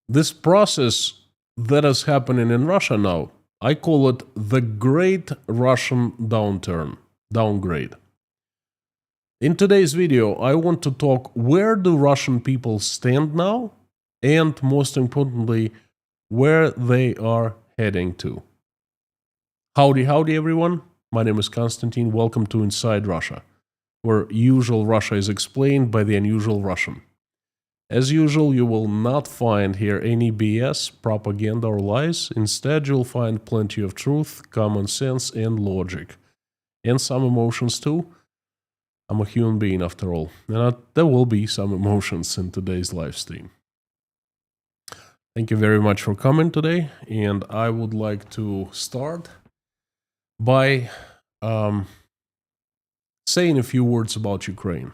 This process that is happening in Russia now, I call it the Great Russian Downgrade. In today's video, I want to talk where do Russian people stand now, and most importantly, where they are heading to. Howdy everyone, my name is Konstantin, welcome to Inside Russia, where usual Russia is explained by the unusual Russian. As usual, you will not find here any BS, propaganda or lies. Instead, you'll find plenty of truth, common sense and logic. And some emotions too. I'm a human being after all. And there will be some emotions in today's live stream. Thank you very much for coming today. And I would like to start by saying a few words about Ukraine.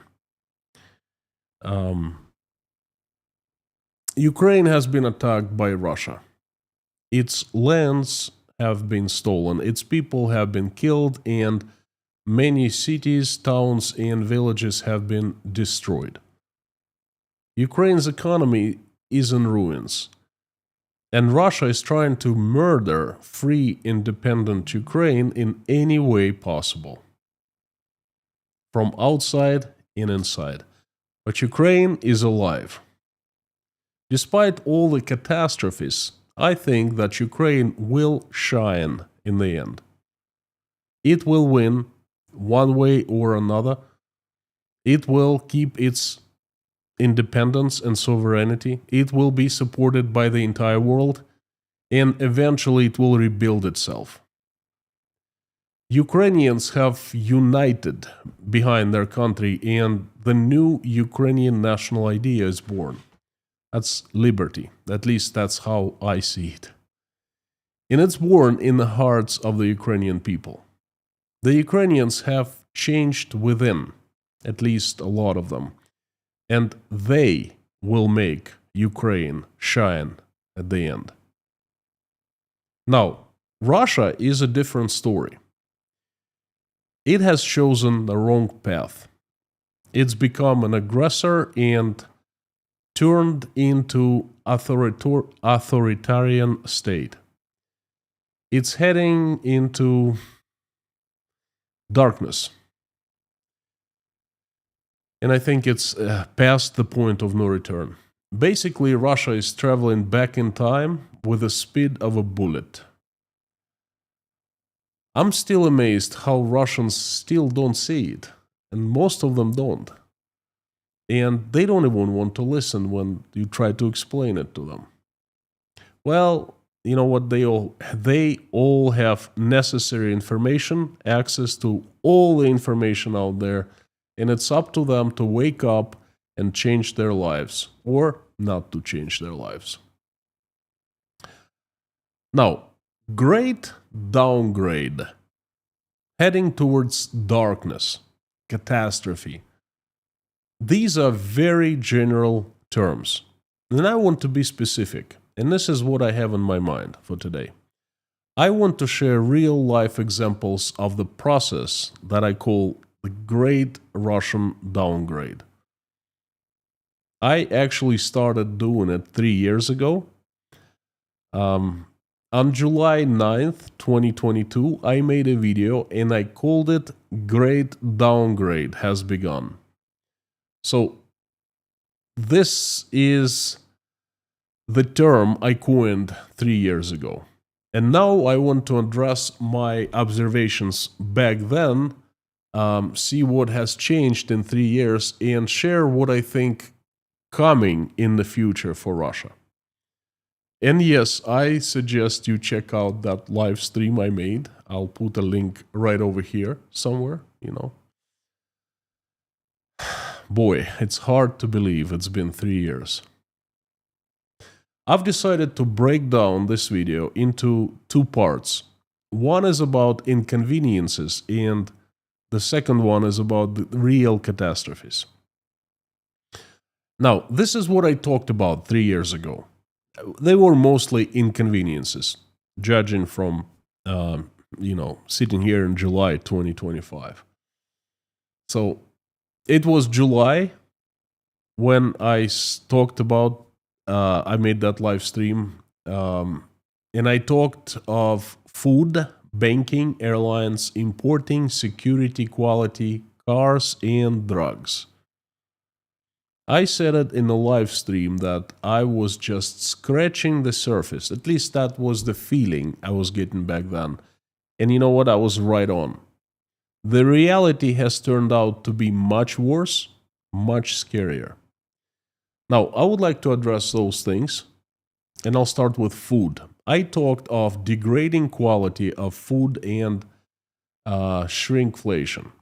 Ukraine has been attacked by Russia. Its lands have been stolen, its people have been killed, and many cities, towns, and villages have been destroyed. Ukraine's economy is in ruins, and Russia is trying to murder free, independent Ukraine in any way possible, from outside and inside. But Ukraine is alive. Despite all the catastrophes, I think that Ukraine will shine in the end. It will win one way or another. It will keep its independence and sovereignty. It will be supported by the entire world, and eventually it will rebuild itself. Ukrainians have united behind their country, and the new Ukrainian national idea is born. That's liberty. At least that's how I see it. And it's born in the hearts of the Ukrainian people. The Ukrainians have changed within, at least a lot of them, and they will make Ukraine shine at the end. Now, Russia is a different story. It has chosen the wrong path. It's become an aggressor and turned into authoritarian state. It's heading into darkness. And I think it's past the point of no return. Basically, Russia is traveling back in time with the speed of a bullet. I'm still amazed how Russians still don't see it, and most of them don't. And they don't even want to listen when you try to explain it to them. Well, you know what? They all have necessary information, access to all the information out there, and it's up to them to wake up and change their lives, or not to change their lives. Now, Great Downgrade, heading towards darkness, catastrophe. These are very general terms, and I want to be specific, and this is what I have in my mind for today. I want to share real-life examples of the process that I call the Great Russian Downgrade. I actually started doing it 3 years ago. On July 9th, 2022, I made a video and I called it Great Downgrade Has Begun. So, this is the term I coined 3 years ago. And now I want to address my observations back then, see what has changed in 3 years, and share what I think coming in the future for Russia. And yes, I suggest you check out that live stream I made. I'll put a link right over here somewhere, Boy, it's hard to believe it's been 3 years. I've decided to break down this video into 2 parts. One is about inconveniences, and the second one is about the real catastrophes. Now, this is what I talked about 3 years ago. They were mostly inconveniences, judging from, sitting here in July 2025. So, it was July when I talked about I made that live stream, and I talked of food, banking, airlines, importing, security, quality, cars, and drugs. I said it in a live stream that I was just scratching the surface. At least that was the feeling I was getting back then. And you know what? I was right on. The reality has turned out to be much worse, much scarier. Now, I would like to address those things, and I'll start with food. I talked of degrading quality of food and shrinkflation.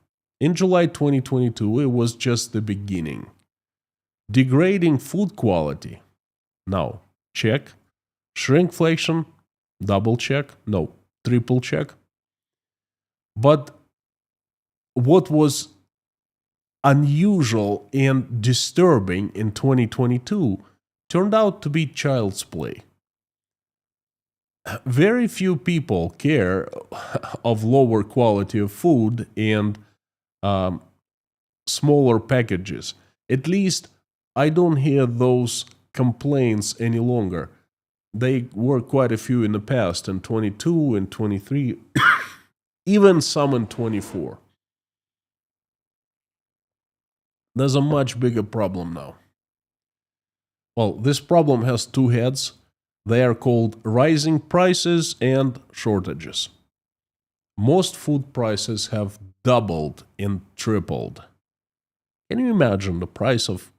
In July 2022, it was just the beginning. Degrading food quality. Now, check. Shrinkflation, double check. No, triple check. But what was unusual and disturbing in 2022 turned out to be child's play. Very few people care of lower quality of food and smaller packages. At least I don't hear those complaints any longer. They were quite a few in the past, in 22 and 23, even some in 24. There's a much bigger problem now. Well, this problem has two heads. They are called rising prices and shortages. Most food prices have doubled and tripled. Can you imagine the price of,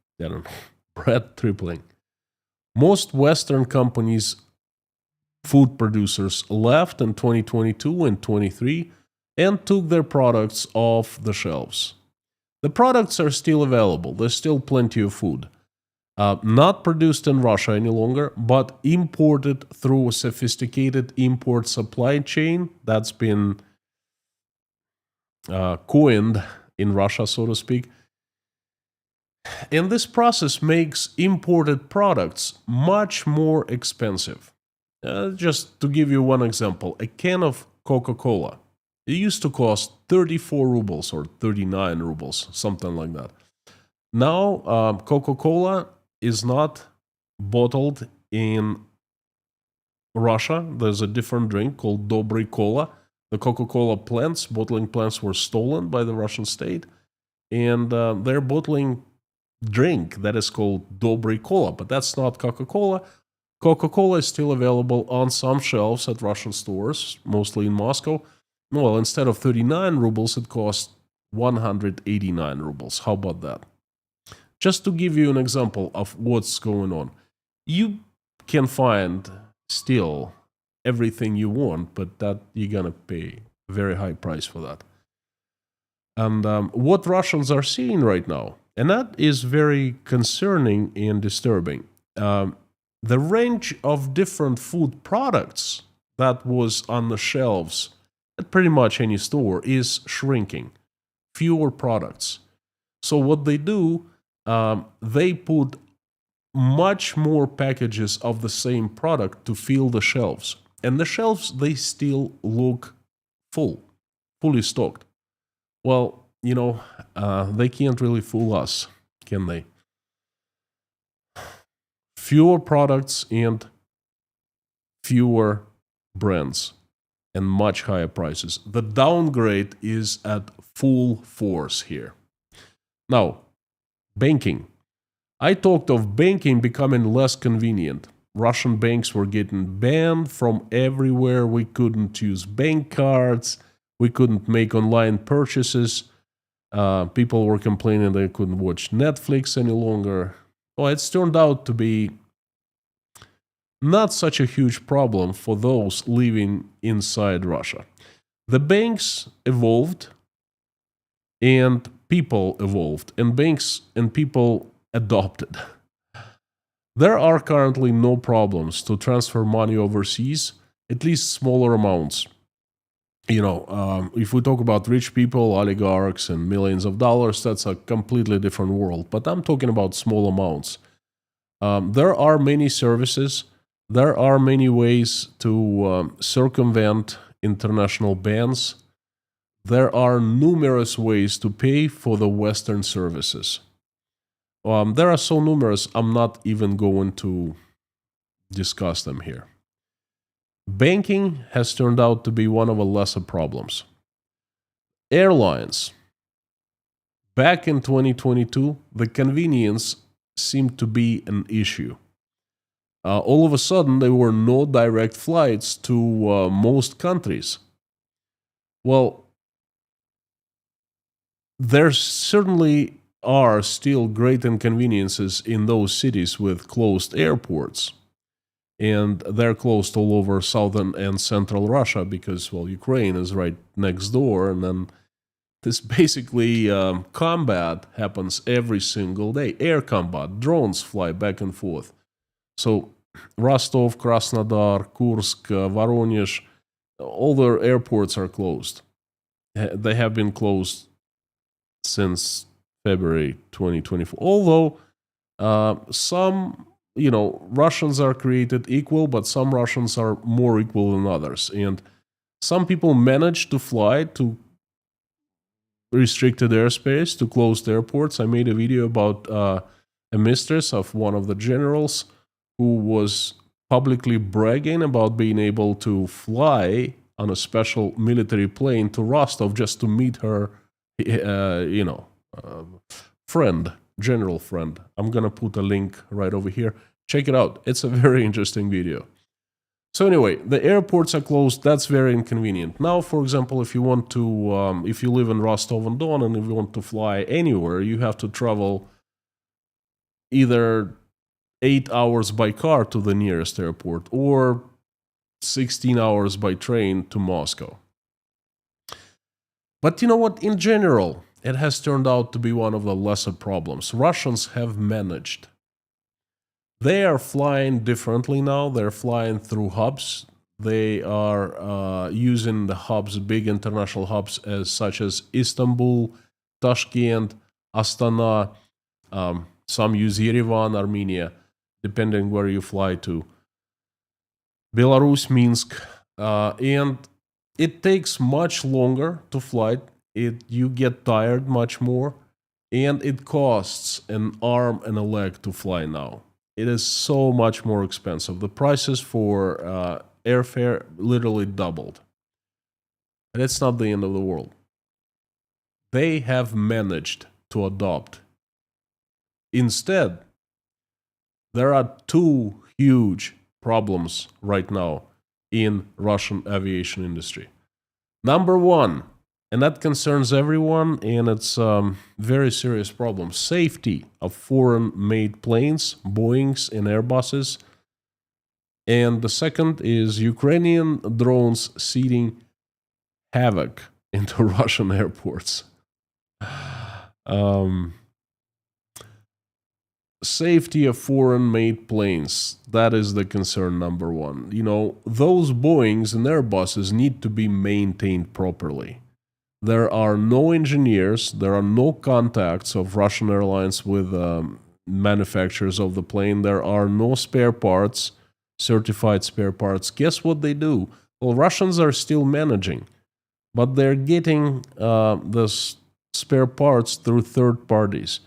bread tripling? Most Western companies, food producers, left in 2022 and 23 and took their products off the shelves. The products are still available. There's still plenty of food. Not produced in Russia any longer, but imported through a sophisticated import supply chain that's been coined in Russia, so to speak. And this process makes imported products much more expensive. Just to give you one example, a can of Coca-Cola. It used to cost 34 rubles or 39 rubles, something like that. Now, Coca-Cola is not bottled in Russia. There's a different drink called Dobry Cola. The Coca-Cola plants, bottling plants, were stolen by the Russian state, and they're bottling drink that is called Dobry Cola, but that's not Coca-Cola. Coca-Cola is still available on some shelves at Russian stores, mostly in Moscow. Well, instead of 39 rubles, it costs 189 rubles. How about that? Just to give you an example of what's going on. You can find still everything you want, but that you're going to pay a very high price for that. And what Russians are seeing right now, and that is very concerning and disturbing, the range of different food products that was on the shelves at pretty much any store is shrinking. Fewer products. So what they do, they put much more packages of the same product to fill the shelves. And the shelves, they still look fully stocked. Well, they can't really fool us, can they? Fewer products and fewer brands and much higher prices. The downgrade is at full force here. Now, banking. I talked of banking becoming less convenient. Russian banks were getting banned from everywhere. We couldn't use bank cards. We couldn't make online purchases. People were complaining they couldn't watch Netflix any longer. Well, it's turned out to be not such a huge problem for those living inside Russia. The banks evolved, and people evolved, and banks and people adopted. There are currently no problems to transfer money overseas, at least smaller amounts. If we talk about rich people, oligarchs, and millions of dollars, that's a completely different world. But I'm talking about small amounts. There are many services. There are many ways to circumvent international bans. There are numerous ways to pay for the Western services. There are so numerous, I'm not even going to discuss them here. Banking has turned out to be one of the lesser problems. Airlines. Back in 2022, the convenience seemed to be an issue. All of a sudden, there were no direct flights to most countries. Well, there certainly are still great inconveniences in those cities with closed airports. And they're closed all over southern and central Russia because, well, Ukraine is right next door. And then this basically combat happens every single day. Air combat, drones fly back and forth. So Rostov, Krasnodar, Kursk, Voronezh, all their airports are closed. They have been closed since February 2024. Although some, Russians are created equal, but some Russians are more equal than others. And some people manage to fly to restricted airspace, to closed airports. I made a video about a mistress of one of the generals who was publicly bragging about being able to fly on a special military plane to Rostov just to meet her, friend, general friend. I'm going to put a link right over here. Check it out. It's a very interesting video. So anyway, the airports are closed. That's very inconvenient. Now, for example, if you want to, if you live in Rostov-on-Don and if you want to fly anywhere, you have to travel either 8 hours by car to the nearest airport or 16 hours by train to Moscow. But you know what? In general, it has turned out to be one of the lesser problems. Russians have managed. They are flying differently now. They're flying through hubs. They are using the hubs, big international hubs, such as Istanbul, Tashkent, Astana. Some use Yerevan, Armenia, depending where you fly to. Belarus, Minsk. And it takes much longer to fly. You get tired much more. And it costs an arm and a leg to fly now. It is so much more expensive. The prices for airfare literally doubled. And it's not the end of the world. They have managed to adopt. Instead, there are two huge problems right now in Russian aviation industry. Number one, and that concerns everyone, and it's a very serious problem. Safety of foreign-made planes, Boeings and Airbuses. And the second is Ukrainian drones seeding havoc into Russian airports. Safety of foreign-made planes, that is the concern number one. Those Boeings and Airbuses need to be maintained properly. There are no engineers, there are no contacts of Russian airlines with manufacturers of the plane. There are no spare parts, certified spare parts. Guess what they do? Well, Russians are still managing, but they're getting the spare parts through third parties.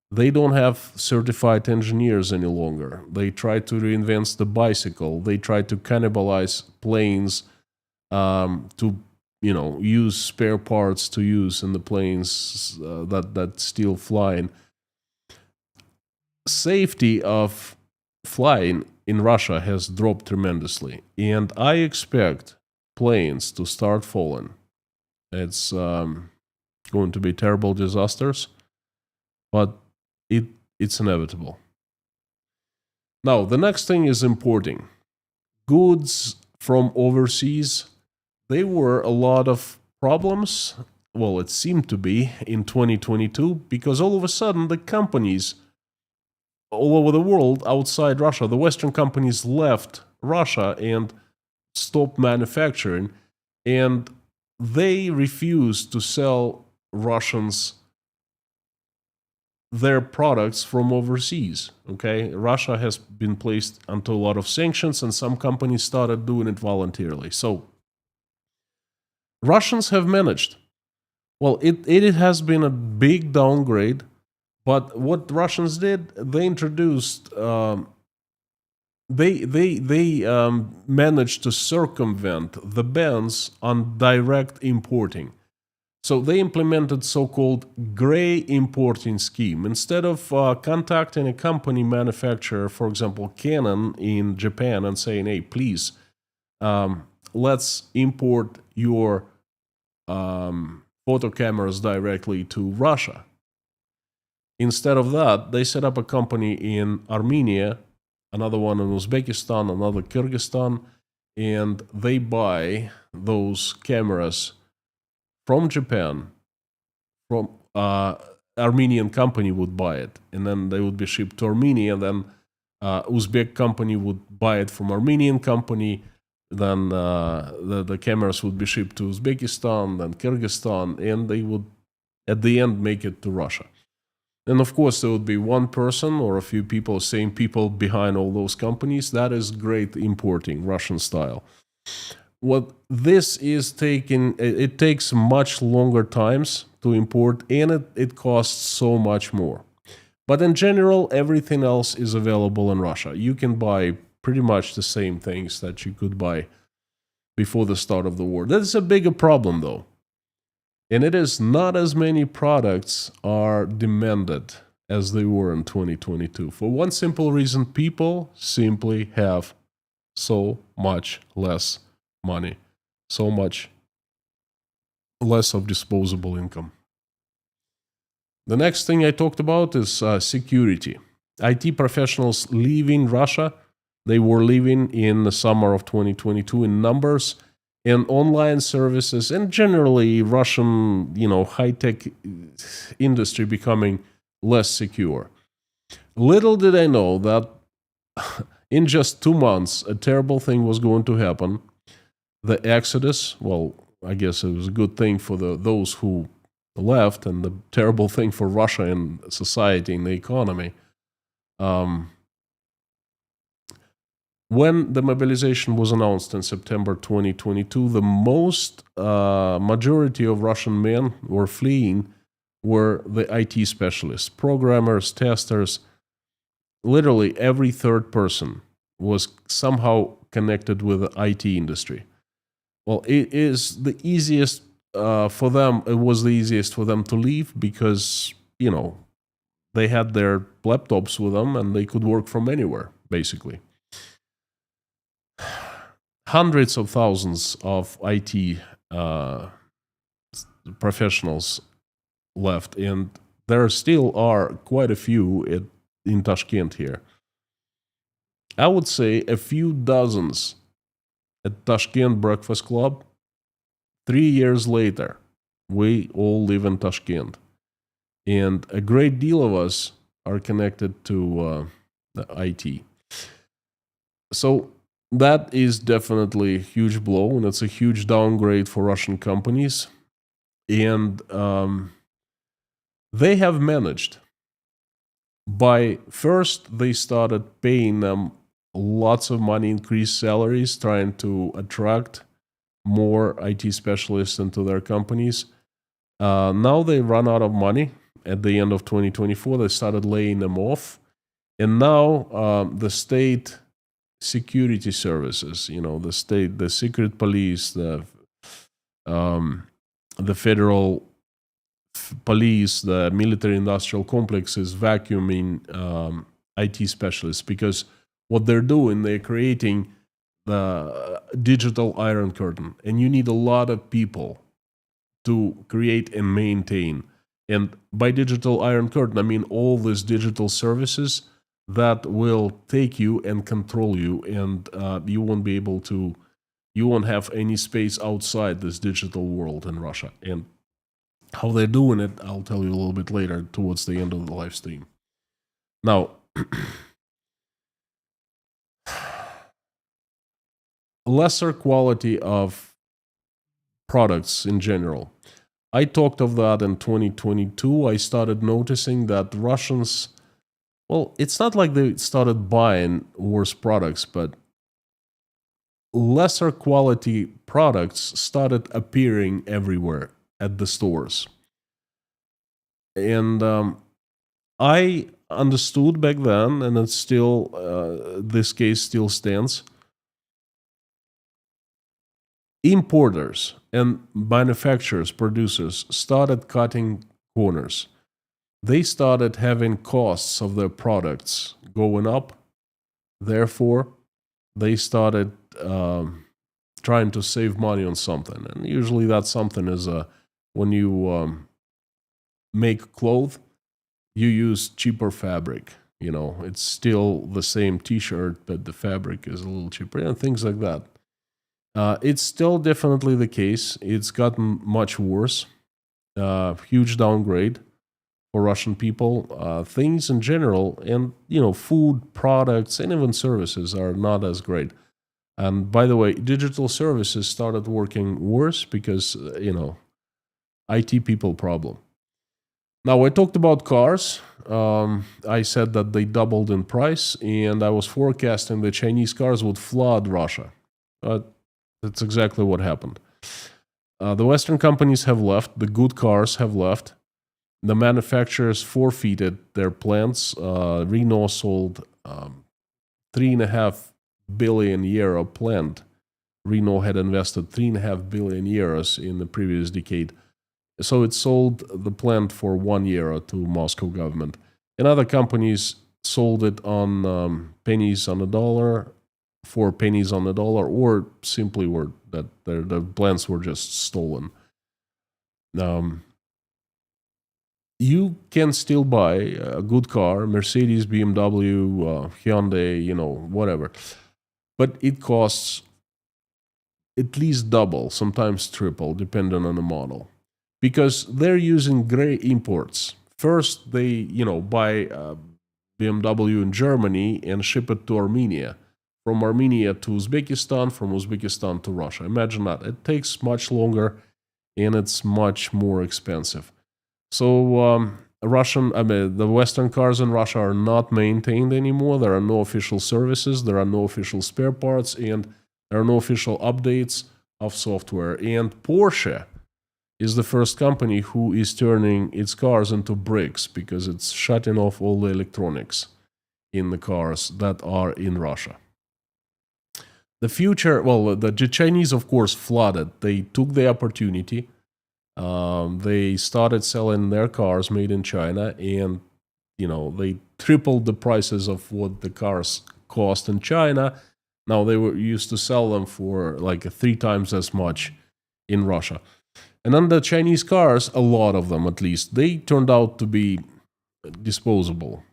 They don't have certified engineers any longer. They try to reinvent the bicycle. They try to cannibalize planes to use spare parts to use in the planes that still flying. Safety of flying in Russia has dropped tremendously, and I expect planes to start falling. It's going to be terrible disasters, but it's inevitable. Now, the next thing is importing goods from overseas. There were a lot of problems, well, it seemed to be, in 2022, because all of a sudden the companies all over the world outside Russia, the Western companies left Russia and stopped manufacturing, and they refused to sell Russians their products from overseas. Okay, Russia has been placed under a lot of sanctions, and some companies started doing it voluntarily. So Russians have managed. Well, it has been a big downgrade, but what Russians did, they introduced they managed to circumvent the bans on direct importing. So they implemented so-called gray importing scheme. Instead of contacting a company manufacturer, for example, Canon in Japan, and saying, "Hey, please, let's import your photo cameras directly to Russia." Instead of that, they set up a company in Armenia, another one in Uzbekistan, another Kyrgyzstan, and they buy those cameras from Japan. From Armenian company would buy it, and then they would be shipped to Armenia. Then Uzbek company would buy it from Armenian company. Then the cameras would be shipped to Uzbekistan, then Kyrgyzstan, and they would, at the end, make it to Russia. And of course, there would be one person or a few people, same people behind all those companies. That is great importing, Russian style. What this is taking, it takes much longer times to import, and it costs so much more. But in general, everything else is available in Russia. You can buy pretty much the same things that you could buy before the start of the war. That's a bigger problem, though. And it is not as many products are demanded as they were in 2022. For one simple reason, people simply have so much less money, so much less of disposable income. The next thing I talked about is security. IT professionals leaving Russia, they were leaving in the summer of 2022 in numbers, and online services and generally Russian, high-tech industry becoming less secure. Little did I know that in just 2 months, a terrible thing was going to happen. The exodus, well, I guess it was a good thing for those who left, and the terrible thing for Russia and society and the economy. When the mobilization was announced in September 2022, the most majority of Russian men were fleeing were the IT specialists, programmers, testers. Literally every third person was somehow connected with the IT industry. Well, it is the easiest for them. It was the easiest for them to leave because, they had their laptops with them and they could work from anywhere, basically. Hundreds of thousands of IT professionals left, and there still are quite a few in Tashkent here. I would say a few dozens at Tashkent Breakfast Club. 3 years later, we all live in Tashkent, and a great deal of us are connected to the IT. So that is definitely a huge blow, and it's a huge downgrade for Russian companies. And they have managed. By first, they started paying them lots of money, increased salaries, trying to attract more IT specialists into their companies. Now they run out of money. At the end of 2024, they started laying them off. And now the state security services, the secret police, the federal police, the military industrial complex is vacuuming IT specialists, because what they're doing, they're creating the digital iron curtain, and you need a lot of people to create and maintain. And by digital iron curtain, I mean all these digital services that will take you and control you, and you won't have any space outside this digital world in Russia. And how they're doing it, I'll tell you a little bit later towards the end of the live stream. Now, lesser quality of products in general. I talked of that in 2022. I started noticing that Russians, well, it's not like they started buying worse products, but lesser quality products started appearing everywhere at the stores. And I understood back then, and it's still, this case still stands. Importers and manufacturers, producers started cutting corners. They started having costs of their products going up. Therefore, they started trying to save money on something. And usually that something is when you make clothes, you use cheaper fabric. You know, it's still the same t-shirt, but the fabric is a little cheaper, and things like that. It's still definitely the case. It's gotten much worse. Huge downgrade for Russian people. Things in general, and food products and even services are not as great. And by the way, digital services started working worse because IT people problem. Now, I talked about cars. I said that they doubled in price, and I was forecasting the Chinese cars would flood Russia. That's exactly what happened. The Western companies have left. The good cars have left. The manufacturers forfeited their plants. Renault sold 3.5 billion euro plant. Renault had invested 3.5 billion euros in the previous decade. So it sold the plant for €1 to Moscow government. And other companies sold it on pennies on the dollar, for pennies on the dollar, or simply were that the plants were just stolen. You can still buy a good car, Mercedes, BMW, Hyundai, whatever. But it costs at least double, sometimes triple, depending on the model. Because they're using gray imports. First, they, buy BMW in Germany and ship it to Armenia. From Armenia to Uzbekistan, from Uzbekistan to Russia. Imagine that. It takes much longer and it's much more expensive. So the Western cars in Russia are not maintained anymore. There are no official services, there are no official spare parts, and there are no official updates of software. And Porsche is the first company who is turning its cars into bricks because it's shutting off all the electronics in the cars that are in Russia. The future, well, the Chinese, of course, flooded. They took the opportunity. They started selling their cars made in China, and they tripled the prices of what the cars cost in China. Now they were used to sell them for like 3 times as much in Russia. And then the Chinese cars, a lot of them at least, they turned out to be disposable.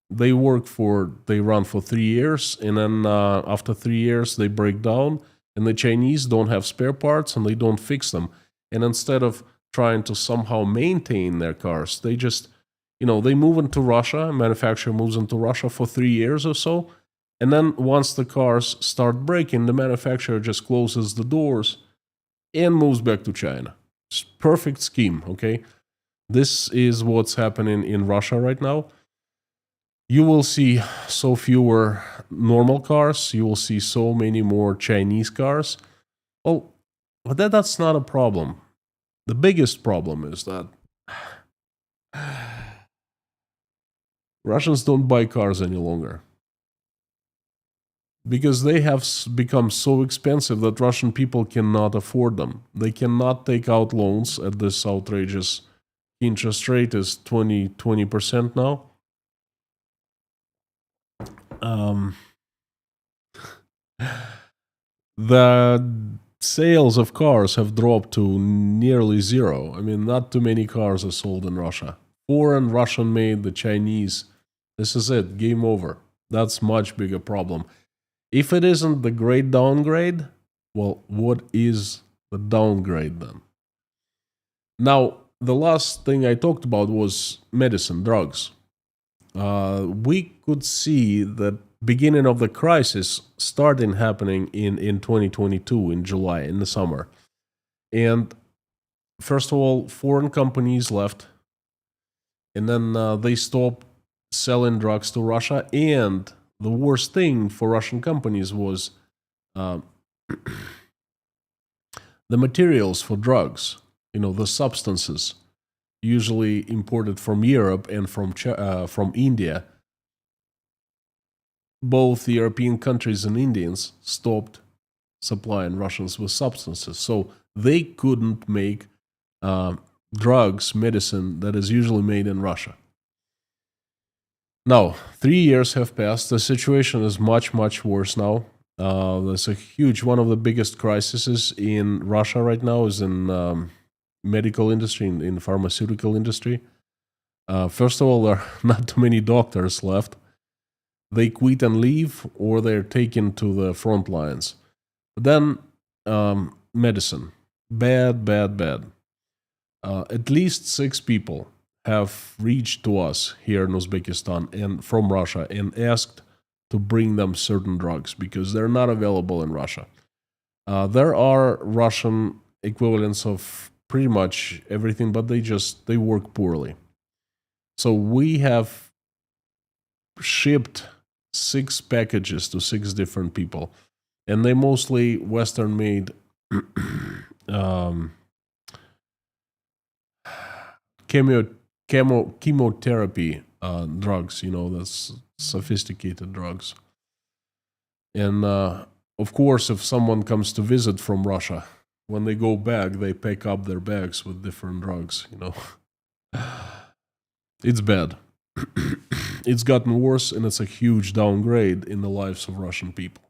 They run for 3 years, and then after 3 years they break down, and the Chinese don't have spare parts and they don't fix them. And instead of trying to somehow maintain their cars, they just, they move into Russia, manufacturer moves into Russia for 3 years or so, and then once the cars start breaking, the manufacturer just closes the doors and moves back to China. It's perfect scheme, okay? This is what's happening in Russia right now. You will see so fewer normal cars. You will see so many more Chinese cars. Well, but that's not a problem. The biggest problem is that Russians don't buy cars any longer. Because they have become so expensive that Russian people cannot afford them. They cannot take out loans at this outrageous interest rate is 20% now. The sales of cars have dropped to nearly zero. I mean, not too many cars are sold in Russia. Foreign, Russian-made, the Chinese. This is it. Game over. That's much bigger problem. If it isn't the Great Downgrade, well, what is the downgrade then? Now, the last thing I talked about was medicine, drugs. We could see the beginning of the crisis starting happening in 2022, in July, in the summer. And first of all, foreign companies left, and then they stopped selling drugs to Russia. And the worst thing for Russian companies was the materials for drugs, the substances. usually imported from Europe and from India, both European countries and Indians stopped supplying Russians with substances. So they couldn't make drugs, medicine that is usually made in Russia. Now, 3 years have passed. The situation is much, much worse now. There's a huge, one of the biggest crises in Russia right now is in medical industry, in pharmaceutical industry. First of all, there are not too many doctors left. They quit and leave, or they're taken to the front lines. Then medicine, bad, bad, bad. At least 6 people have reached to us here in Uzbekistan and from Russia and asked to bring them certain drugs because they're not available in Russia. There are Russian equivalents of pretty much everything, but they work poorly. So we have shipped 6 packages to 6 different people, and they mostly Western-made chemotherapy drugs, that's sophisticated drugs. And of course, if someone comes to visit from Russia, when they go back, they pick up their bags with different drugs, It's bad. It's gotten worse, and it's a huge downgrade in the lives of Russian people.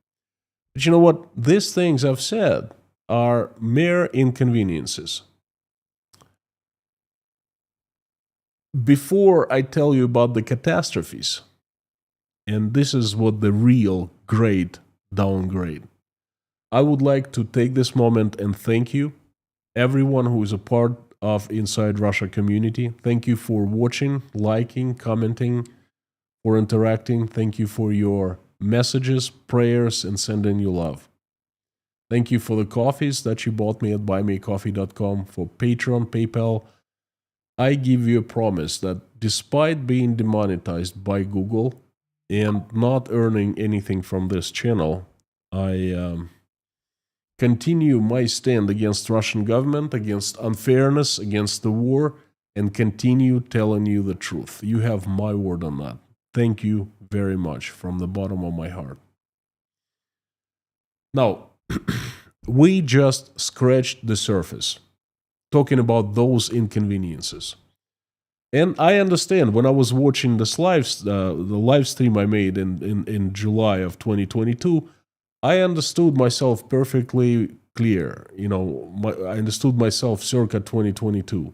But you know what? These things I've said are mere inconveniences. Before I tell you about the catastrophes, and this is what the real great downgrade, I would like to take this moment and thank you, everyone who is a part of Inside Russia community. Thank you for watching, liking, commenting, for interacting. Thank you for your messages, prayers, and sending you love. Thank you for the coffees that you bought me at buymeacoffee.com, for Patreon, PayPal. I give you a promise that despite being demonetized by Google and not earning anything from this channel, I continue my stand against Russian government, against unfairness, against the war, and continue telling you the truth. You have my word on that. Thank you very much from the bottom of my heart. Now, we just scratched the surface, talking about those inconveniences. And I understand when I was watching the live stream I made in July of 2022, I understood myself perfectly clear. I understood myself circa 2022.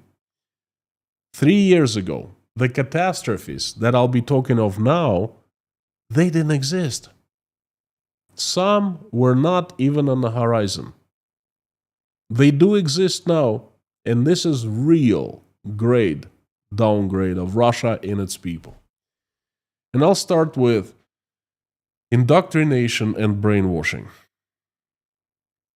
3 years ago, the catastrophes that I'll be talking of now, they didn't exist. Some were not even on the horizon. They do exist now, and this is real great downgrade of Russia and its people. And I'll start with indoctrination and brainwashing.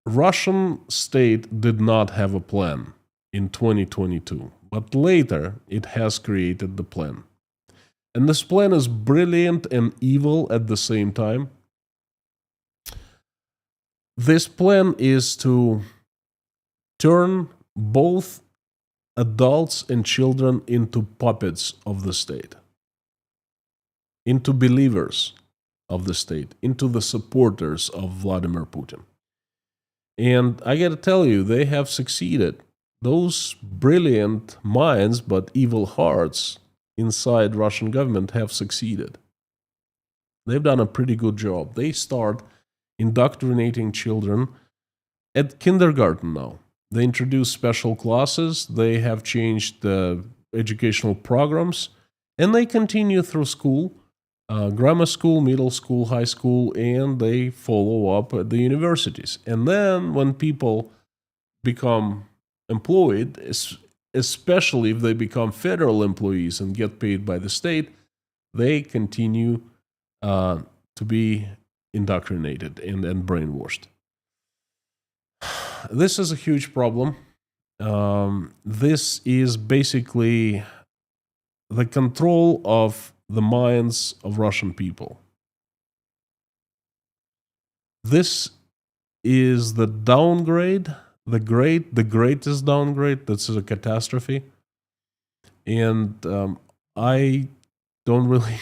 Russian state did not have a plan in 2022, but later it has created the plan. And this plan is brilliant and evil at the same time. This plan is to turn both adults and children into puppets of the state, into believers of the state, into the supporters of Vladimir Putin. And I gotta tell you, they have succeeded. Those brilliant minds but evil hearts inside Russian government have succeeded. They've done a pretty good job. They start indoctrinating children at kindergarten now. They introduce special classes, they have changed the educational programs, and they continue through school, grammar school, middle school, high school, and they follow up at the universities. And then when people become employed, especially if they become federal employees and get paid by the state, they continue to be indoctrinated and brainwashed. This is a huge problem. This is basically the control of the minds of Russian people. This is the downgrade, the greatest downgrade. This is a catastrophe. And I don't really.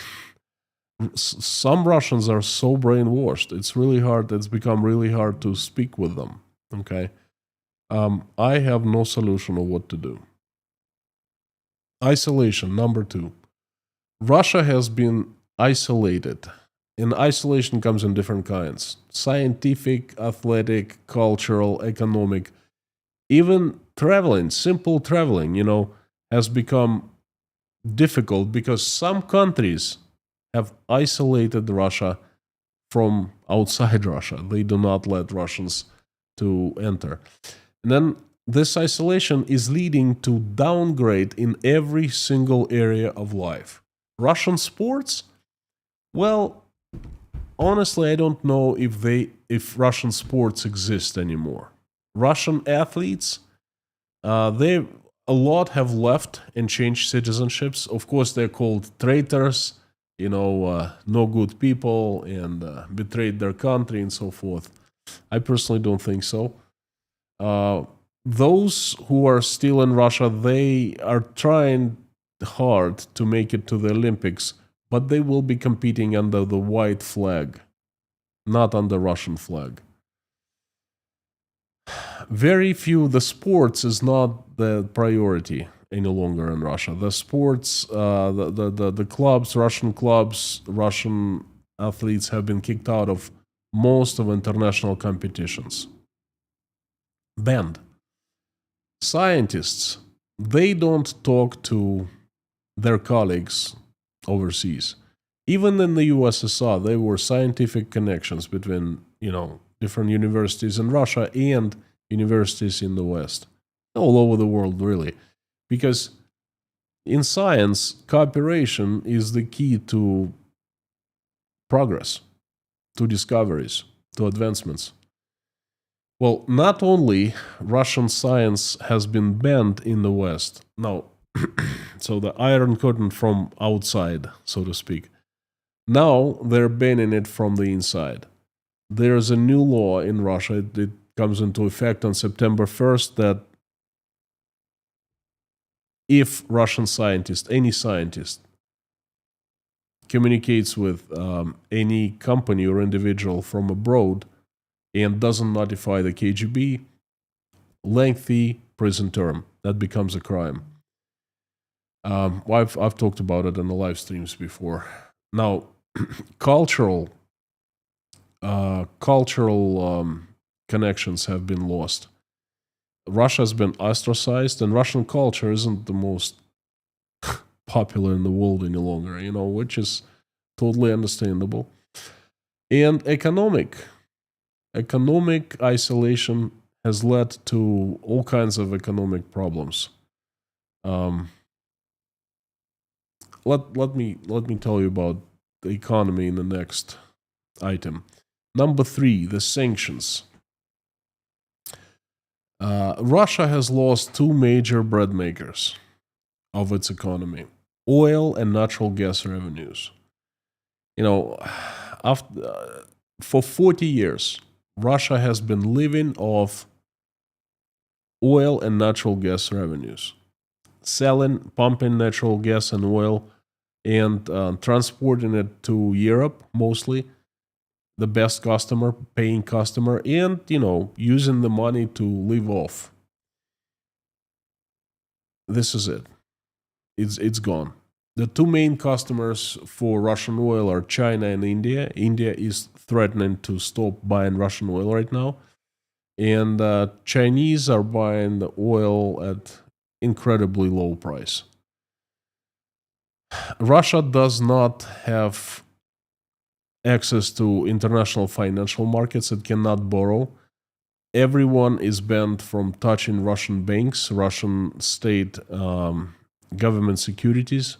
Some Russians are so brainwashed. It's really hard. It's become really hard to speak with them. Okay. I have no solution of what to do. Isolation, number two. Russia has been isolated. And isolation comes in different kinds: scientific, athletic, cultural, economic. Even traveling, simple traveling, has become difficult because some countries have isolated Russia from outside Russia. They do not let Russians to enter. And then this isolation is leading to downgrade in every single area of life. Russian sports? Well, honestly, I don't know if Russian sports exist anymore. Russian athletes, they a lot have left and changed citizenships. Of course, they're called traitors, no good people, and betrayed their country and so forth. I personally don't think so. Those who are still in Russia, they are trying hard to make it to the Olympics, but they will be competing under the white flag, not under Russian flag. Very few. The sports is not the priority any longer in Russia. The sports, the clubs, Russian athletes have been kicked out of most of international competitions. Banned. Scientists, they don't talk to their colleagues overseas. Even in the USSR, there were scientific connections between, different universities in Russia and universities in the West, all over the world, really. Because in science, cooperation is the key to progress, to discoveries, to advancements. Well, not only Russian science has been banned in the West, now, so the Iron Curtain from outside, so to speak, now they're banning it from the inside. There's a new law in Russia, it comes into effect on September 1st, that if Russian scientist, any scientist, communicates with any company or individual from abroad and doesn't notify the KGB, lengthy prison term. That becomes a crime. I've talked about it in the live streams before. Now, cultural connections have been lost. Russia's been ostracized, and Russian culture isn't the most popular in the world any longer, which is totally understandable. And economic isolation has led to all kinds of economic problems. Let me tell you about the economy in the next item. Number 3, the sanctions. Russia has lost two major bread makers of its economy: oil and natural gas revenues. For 40 years, Russia has been living off oil and natural gas revenues, pumping natural gas and oil, and transporting it to Europe mostly, the best customer, paying customer, and, using the money to live off. This is it. It's gone. The two main customers for Russian oil are China and India. India is threatening to stop buying Russian oil right now. And Chinese are buying the oil at incredibly low price. Russia does not have access to international financial markets. It cannot borrow. Everyone is banned from touching Russian banks, Russian state government securities.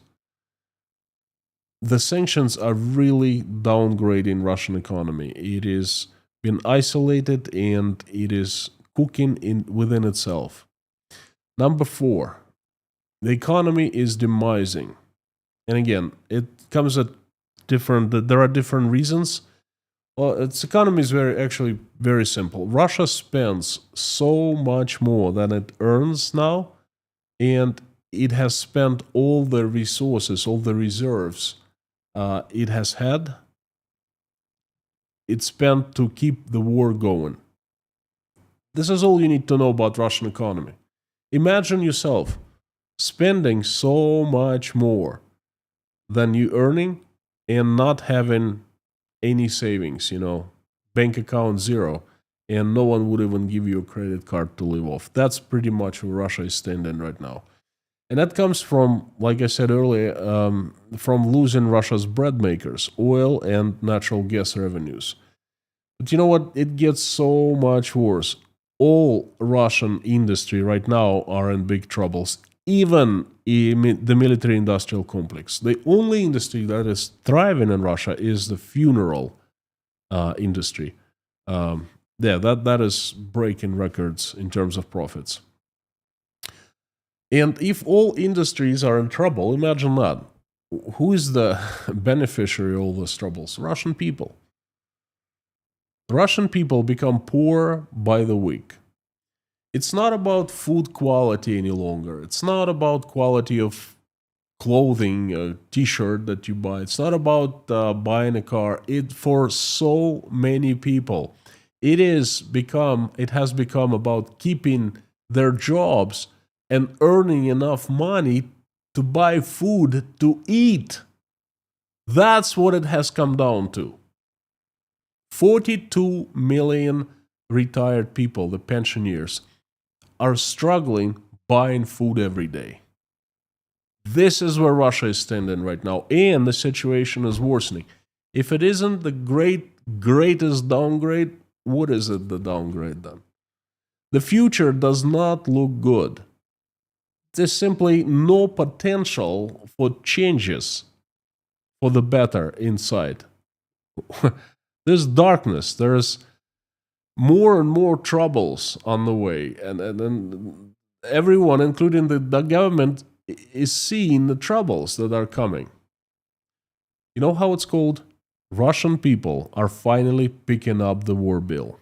The sanctions are really downgrading Russian economy. It is been isolated and it is cooking within itself. Number 4, the economy is demising. And again, it comes at there are different reasons. Well, its economy is actually very simple. Russia spends so much more than it earns now, and it has spent all the resources, all the reserves it has had. It's spent to keep the war going. This is all you need to know about Russian economy. Imagine yourself spending so much more than you earning and not having any savings, bank account zero, and no one would even give you a credit card to live off. That's pretty much where Russia is standing right now. And that comes from, like I said earlier, from losing Russia's bread makers, oil and natural gas revenues. But you know what? It gets so much worse. All Russian industry right now are in big troubles, even the military-industrial complex. The only industry that is thriving in Russia is the funeral industry. That is breaking records in terms of profits. And if all industries are in trouble, imagine that. Who is the beneficiary of all those troubles? Russian people. Russian people become poor by the week. It's not about food quality any longer. It's not about quality of clothing, a t-shirt that you buy. It's not about buying a car. For so many people, it has become about keeping their jobs and earning enough money to buy food to eat. That's what it has come down to. 42 million retired people, the pensioners, are struggling buying food every day. This is where Russia is standing right now, and the situation is worsening. If it isn't the greatest downgrade, what is it the downgrade then? The future does not look good. There's simply no potential for changes for the better inside. There's darkness. There's more and more troubles on the way. And everyone, including the government, is seeing the troubles that are coming. You know how it's called? Russian people are finally picking up the war bill.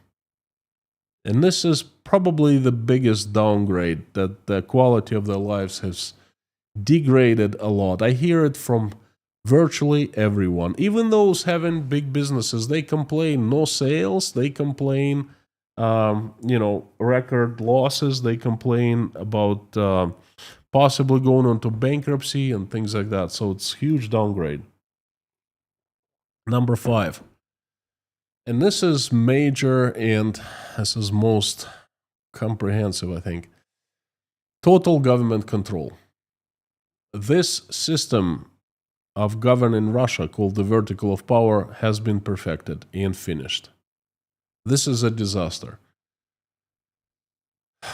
And this is probably the biggest downgrade, that the quality of their lives has degraded a lot. I hear it from virtually everyone. Even those having big businesses, they complain no sales, they complain, record losses, they complain about possibly going into bankruptcy and things like that. So it's a huge downgrade. Number 5. And this is major, and this is most comprehensive, I think. Total government control. This system of governing Russia, called the vertical of power, has been perfected and finished. This is a disaster.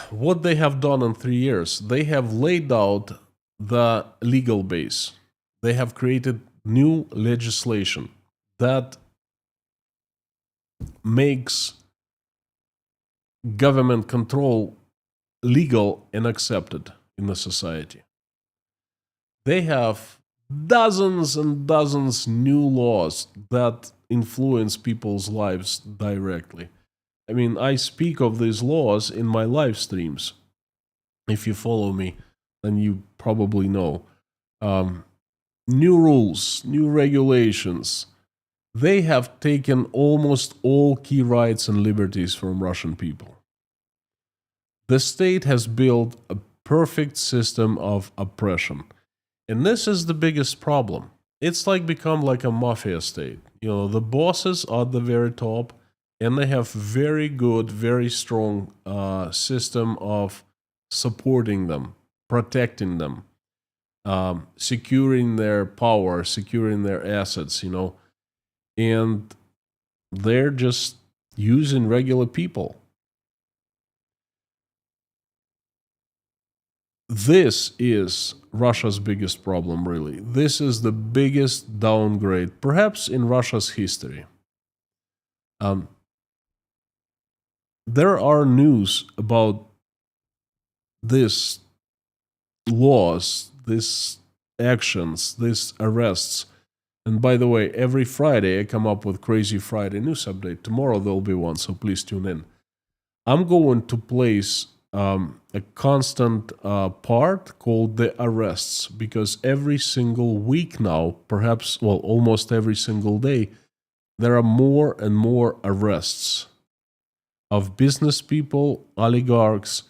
What they have done in 3 years, they have laid out the legal base. They have created new legislation that makes government control legal and accepted in the society. They have dozens and dozens new laws that influence people's lives directly. I mean, I speak of these laws in my live streams. If you follow me, then you probably know. New rules, new regulations. They have taken almost all key rights and liberties from Russian people. The state has built a perfect system of oppression. And this is the biggest problem. It's become like a mafia state. The bosses are at the very top, and they have very good, very strong system of supporting them, protecting them, securing their power, securing their assets, and they're just using regular people. This is Russia's biggest problem, really. This is the biggest downgrade, perhaps in Russia's history. There are news about these laws, these actions, these arrests. And by the way, every Friday I come up with Crazy Friday news update. Tomorrow there'll be one, so please tune in. I'm going to place a constant part called the arrests, because every single week now, perhaps, well, almost every single day, there are more and more arrests of business people, oligarchs,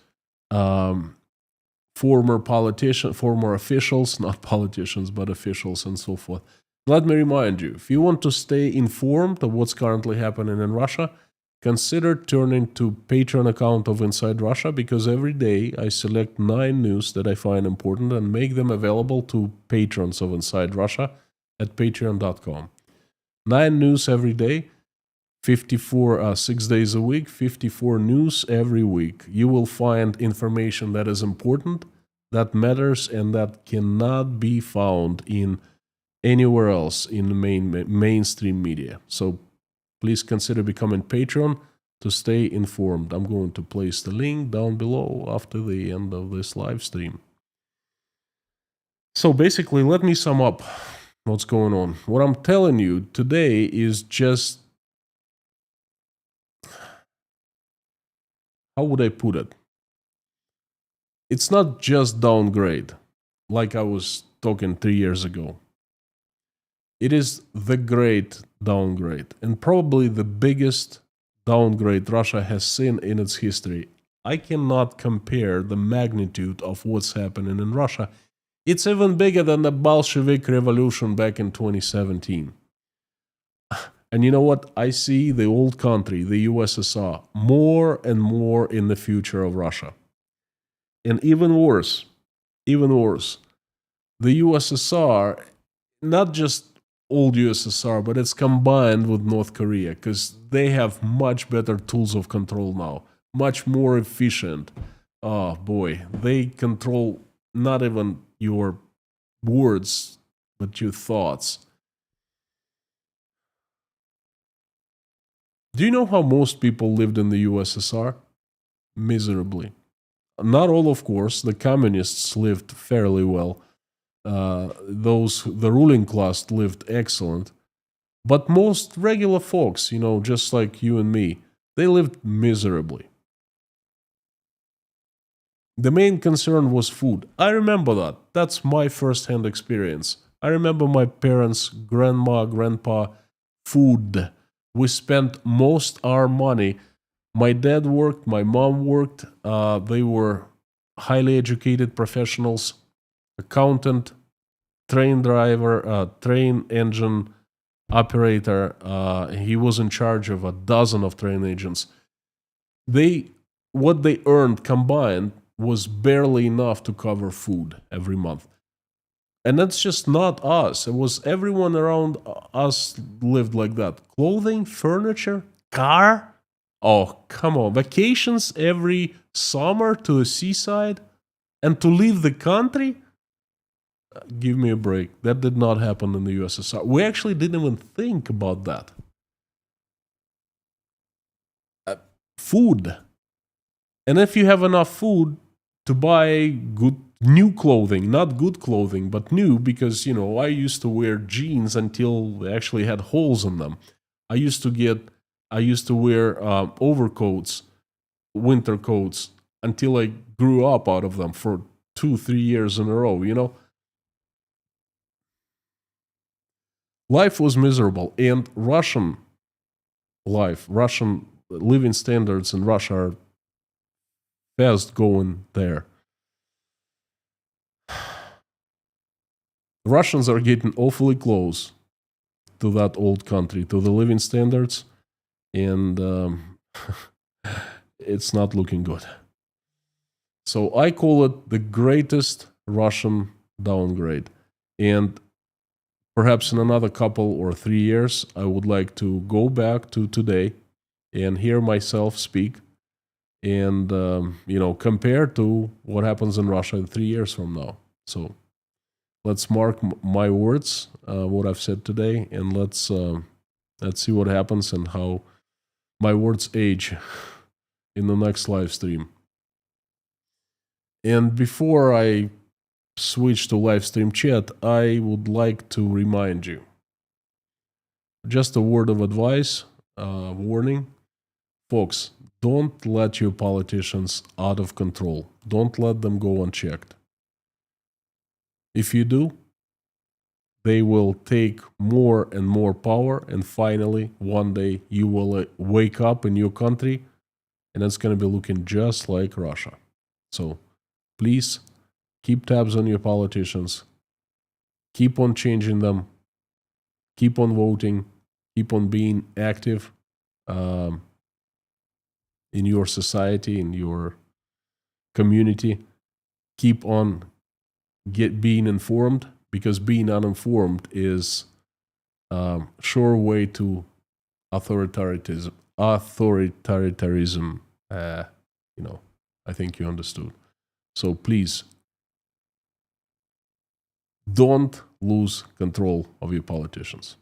former politicians, former officials, not politicians, but officials, and so forth. Let me remind you, if you want to stay informed of what's currently happening in Russia, consider turning to Patreon account of Inside Russia, because every day I select 9 news that I find important and make them available to patrons of Inside Russia at patreon.com. 9 news every day, 6 days a week, 54 news every week. You will find information that is important, that matters, and that cannot be found in anywhere else in the mainstream media. So please consider becoming Patreon to stay informed. I'm going to place the link down below after the end of this live stream. So basically, let me sum up what's going on. What I'm telling you today is just, how would I put it? It's not just downgrade, like I was talking 3 years ago. It is the great downgrade, and probably the biggest downgrade Russia has seen in its history. I cannot compare the magnitude of what's happening in Russia. It's even bigger than the Bolshevik Revolution back in 2017. And you know what? I see the old country, the USSR, more and more in the future of Russia. And even worse, the USSR, not just old USSR, but it's combined with North Korea, because they have much better tools of control now, much more efficient. Oh boy, they control not even your words, but your thoughts. Do you know how most people lived in the USSR? Miserably. Not all, of course. The communists lived fairly well. The ruling class lived excellent. But most regular folks, just like you and me, they lived miserably. The main concern was food. I remember that. That's my first-hand experience. I remember my parents, grandma, grandpa, food. We spent most our money. My dad worked, my mom worked. They were highly educated professionals, accountant, train driver, train engine operator. He was in charge of a dozen of train agents. What they earned combined was barely enough to cover food every month. And that's just not us. It was everyone around us lived like that. Clothing, furniture, car. Oh, come on. Vacations every summer to the seaside and to leave the country? Give me a break. That did not happen in the USSR. We actually didn't even think about that. Food. And if you have enough food to buy good new clothing, not good clothing, but new, because, I used to wear jeans until they actually had holes in them. I used to wear overcoats, winter coats, until I grew up out of them for 2-3 years in a row, Life was miserable, and Russian living standards in Russia are fast going there. The Russians are getting awfully close to that old country, to the living standards, and it's not looking good. So I call it the greatest Russian downgrade. And perhaps in another couple or 3 years, I would like to go back to today and hear myself speak and, compare to what happens in Russia 3 years from now. So let's mark my words, what I've said today, and let's see what happens and how my words age in the next live stream. And before I switch to live stream chat, I would like to remind you, just a word of advice, warning, folks, Don't let your politicians out of control. Don't let them go unchecked. If you do, they will take more and more power, and finally, one day, you will wake up in your country, and it's going to be looking just like Russia. So, please, keep tabs on your politicians. Keep on changing them. Keep on voting. Keep on being active in your society, in your community. Keep on being informed, because being uninformed is a sure way to authoritarianism. Authoritarianism. I think you understood. So please, don't lose control of your politicians.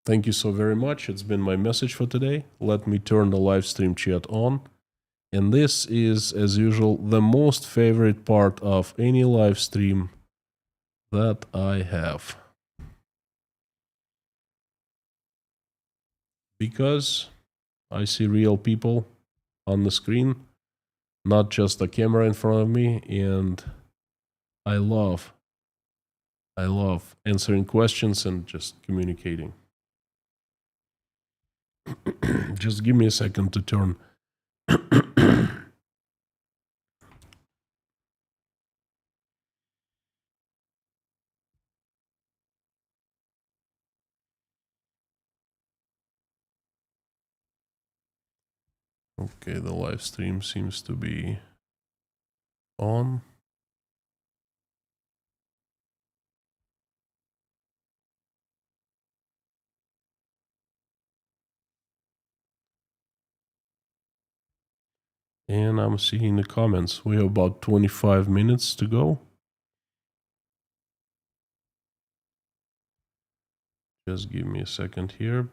Thank you so very much. It's been my message for today. Let me turn the live stream chat on. And this is, as usual, the most favorite part of any live stream that I have. Because I see real people on the screen, not just a camera in front of me, and I love answering questions and just communicating. Just give me a second to turn. Okay, the live stream seems to be on. And I'm seeing the comments. We have about 25 minutes to go. Just give me a second here.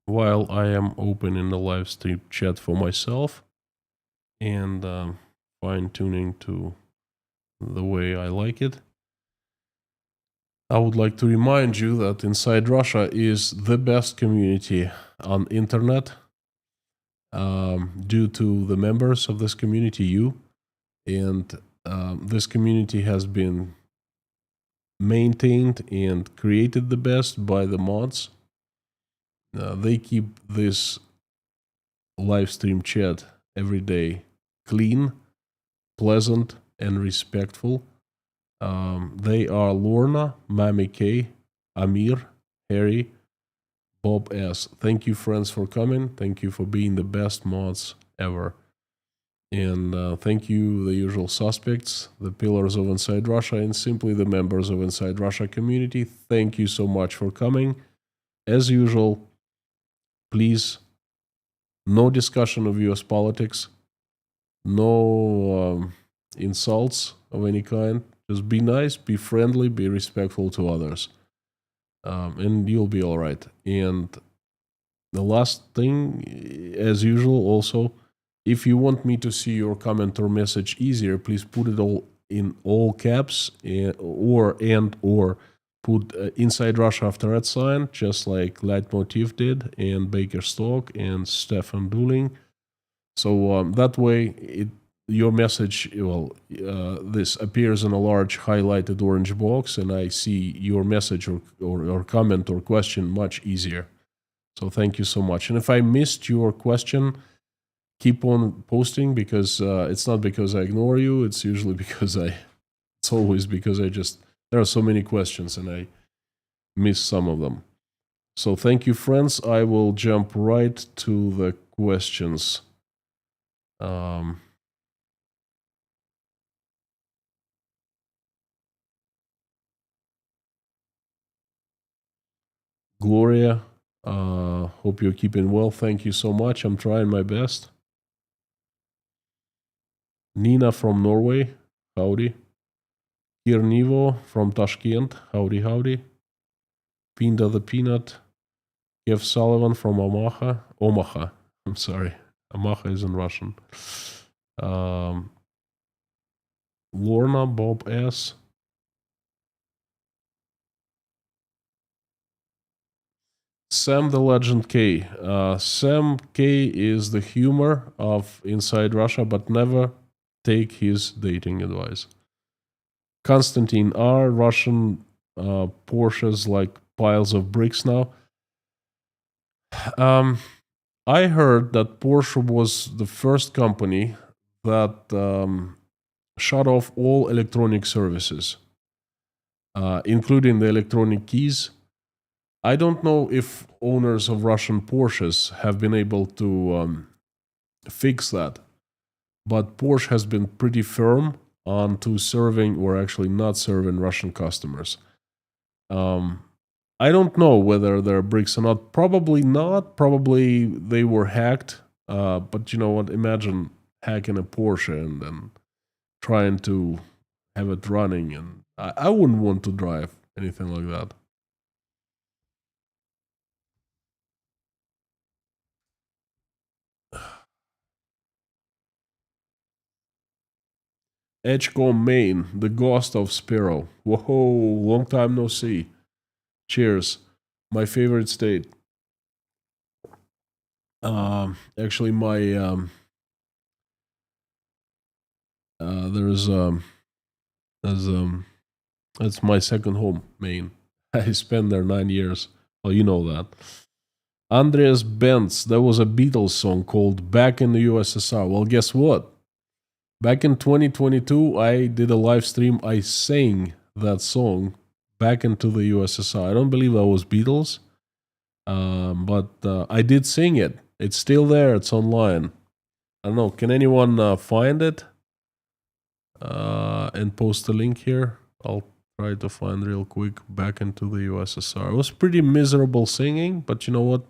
While I am opening the live stream chat for myself and fine tuning to the way I like it, I would like to remind you that Inside Russia is the best community on internet due to the members of this community, you. And this community has been maintained and created the best by the mods. They keep this live stream chat every day clean, pleasant, and respectful. They are Lorna, Mami K, Amir, Harry, Bob S. Thank you, friends, for coming. Thank you for being the best mods ever. And thank you, the usual suspects, the pillars of Inside Russia, and simply the members of Inside Russia community. Thank you so much for coming. As usual, please, no discussion of US politics, no insults of any kind. Just be nice, be friendly, be respectful to others. And you'll be all right. And the last thing, as usual, also, if you want me to see your comment or message easier, please put it all in all caps or put Inside Russia after that sign, just like Leitmotiv did, and Baker Stock and Stefan Duling. So that way, your message, this appears in a large highlighted orange box, and I see your message or comment or question much easier. So thank you so much. And if I missed your question, keep on posting, because it's not because I ignore you. It's usually because it's always because there are so many questions and I miss some of them. So thank you, friends. I will jump right to the questions. Gloria, hope you're keeping well. Thank you so much. I'm trying my best. Nina from Norway, howdy. Kirnivo from Tashkent, howdy, howdy. Pinda the Peanut. Kev Sullivan from Omaha. I'm sorry. Omaha is in Russian. Lorna, Bob S. Sam the Legend K. Sam K is the humor of Inside Russia, but never take his dating advice. Konstantin R. Russian Porsches like piles of bricks now. I heard that Porsche was the first company that shut off all electronic services, including the electronic keys. I don't know if owners of Russian Porsches have been able to fix that, but Porsche has been pretty firm on to serving or actually not serving Russian customers. I don't know whether they're bricks or not. Probably not. Probably they were hacked. But you know what? Imagine hacking a Porsche and then trying to have it running. And I wouldn't want to drive anything like that. Edgecombe, Maine, the ghost of Sparrow. Whoa, long time no see. Cheers. My favorite state. Actually, my there's that's my second home, Maine. I spent there 9 years. Well, you know that. Andreas Benz, there was a Beatles song called Back in the USSR. Well, guess what? Back in 2022, I did a live stream. I sang that song, Back into the USSR. I don't believe that was Beatles, but I did sing it. It's still there. It's online. I don't know. Can anyone find it and post a link here? I'll try to find real quick. Back into the USSR. It was pretty miserable singing, but you know what?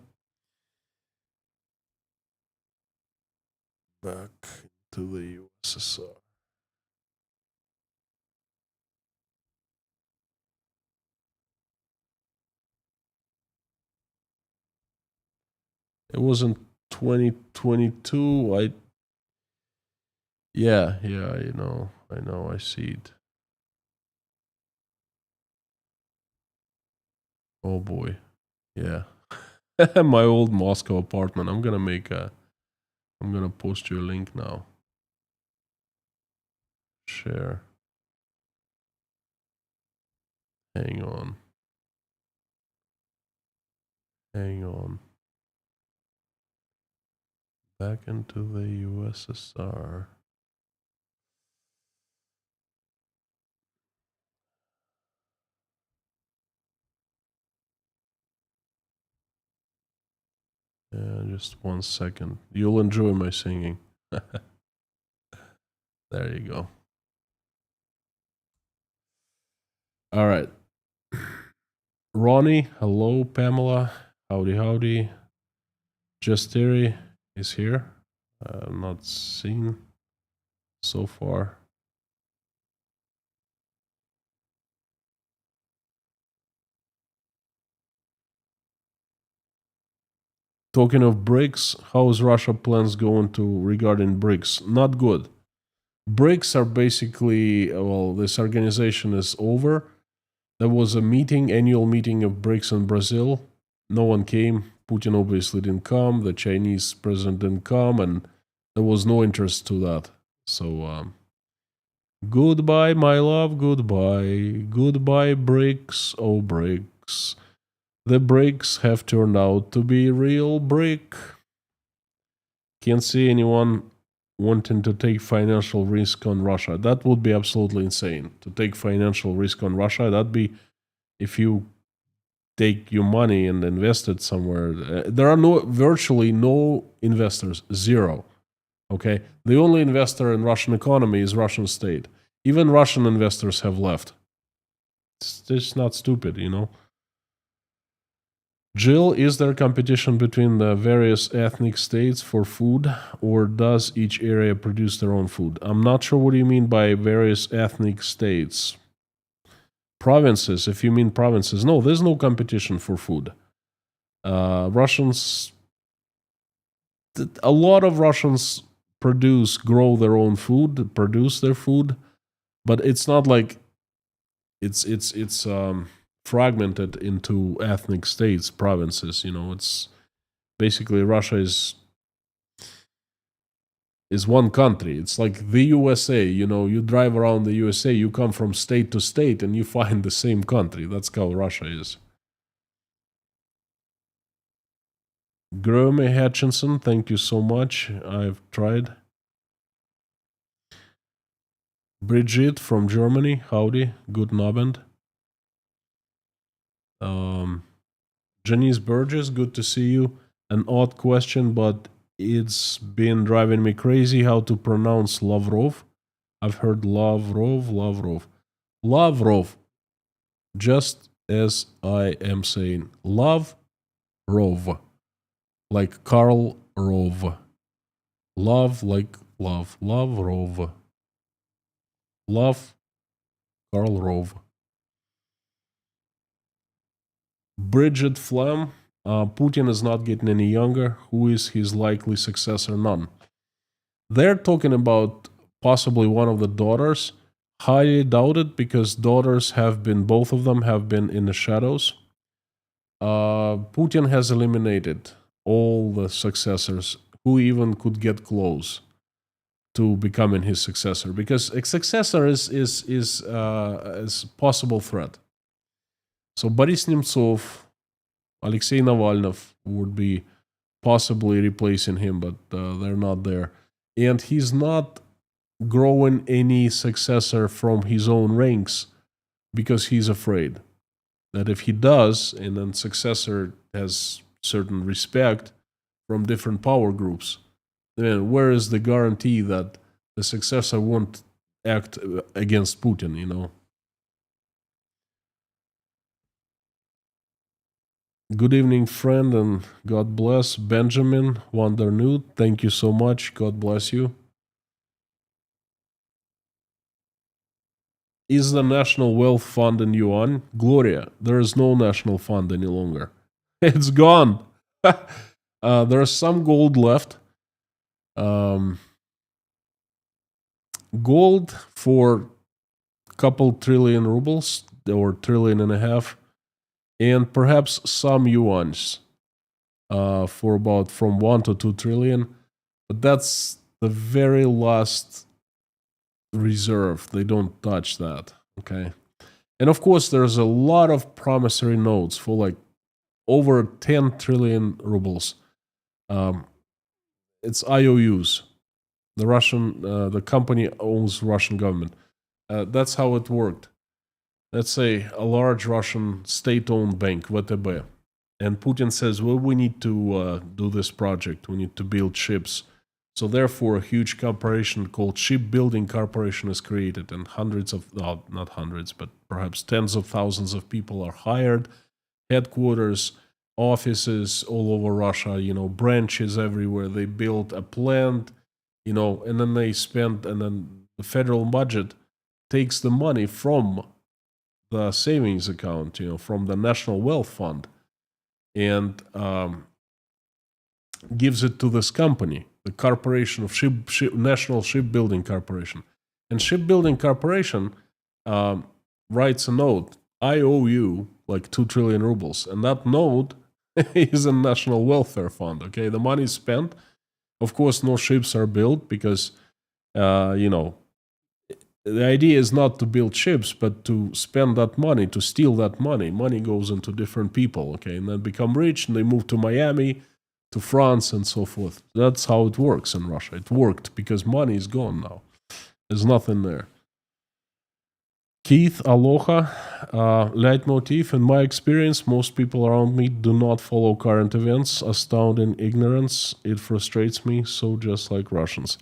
Back to the USSR. It was in 2022. Yeah, I know, I see it. Oh boy, yeah. My old Moscow apartment. I'm gonna post you a link now. Share. Hang on. Back into the USSR. Yeah, just 1 second. You'll enjoy my singing. There you go. All right. Ronnie, hello, Pamela. Howdy. Justeri is here. Not seen so far. Talking of BRICS, how's Russia plans going to regarding BRICS? Not good. BRICS are basically, well, this organization is over. There was a meeting, annual meeting of BRICS in Brazil. No one came. Putin obviously didn't come. The Chinese president didn't come, and there was no interest to that. So, goodbye, my love, goodbye. Goodbye, BRICS, oh BRICS. The BRICS have turned out to be real brick. Can't see anyone wanting to take financial risk on Russia. That would be absolutely insane to take financial risk on Russia. That'd be if you take your money and invest it somewhere. There are virtually no investors, zero. Okay, the only investor in Russian economy is Russian state. Even Russian investors have left. It's just not stupid, you know. Jill, is there competition between the various ethnic states for food, or does each area produce their own food? I'm not sure what you mean by various ethnic states. Provinces, if you mean provinces. No, there's no competition for food. Russians, a lot of Russians grow their own food, produce their food, but it's not like it's fragmented into ethnic states, provinces. It's basically Russia is one country. It's like the USA. You drive around the USA, you come from state to state, and you find the same country. That's how Russia is. Grome Hutchinson, thank you so much. I've tried. Brigitte from Germany, howdy, guten Abend. Janice Burgess, good to see you. An odd question, but it's been driving me crazy how to pronounce Lavrov. I've heard Lavrov. Just as I am saying. Lavrov. Like Karl Rove. Love like love. Lavrov. Love Karl Rove. Bridget Flam. Putin is not getting any younger. Who is his likely successor? None. They're talking about possibly one of the daughters. Highly doubt it, because both of them have been in the shadows. Putin has eliminated all the successors who even could get close to becoming his successor, because a successor is a possible threat. So Boris Nemtsov, Alexei Navalny would be possibly replacing him, but they're not there. And he's not growing any successor from his own ranks because he's afraid that if he does, and then successor has certain respect from different power groups, then where is the guarantee that the successor won't act against Putin, Good evening, friend, and God bless. Benjamin Wandernud, thank you so much. God bless you. Is the National Wealth Fund in yuan? Gloria, there is no national fund any longer. It's gone. There's some gold left. Gold for a couple trillion rubles, or trillion and a half, and perhaps some yuans for about from 1 to 2 trillion. But that's the very last reserve. They don't touch that. Okay. And of course, there's a lot of promissory notes for like over 10 trillion rubles. It's IOUs. The company owns Russian government. That's how it worked. Let's say a large Russian state-owned bank, VTB, and Putin says, well, we need to do this project. We need to build ships. So therefore, a huge corporation called Shipbuilding Corporation is created, and not hundreds, but perhaps tens of thousands of people are hired, headquarters, offices all over Russia, branches everywhere. They build a plant, and then and then the federal budget takes the money from the savings account, from the National Wealth Fund, and gives it to this company, the corporation of National Shipbuilding Corporation. And Shipbuilding Corporation writes a note, I owe you like 2 trillion rubles. And that note is a National Welfare Fund, okay? The money is spent. Of course, no ships are built because, the idea is not to build ships, but to spend that money, to steal that money. Money goes into different people, okay? And then become rich, and they move to Miami, to France, and so forth. That's how it works in Russia. It worked because money is gone now. There's nothing there. Keith, aloha. Leitmotif, in my experience, most people around me do not follow current events. Astounding ignorance. It frustrates me, so just like Russians.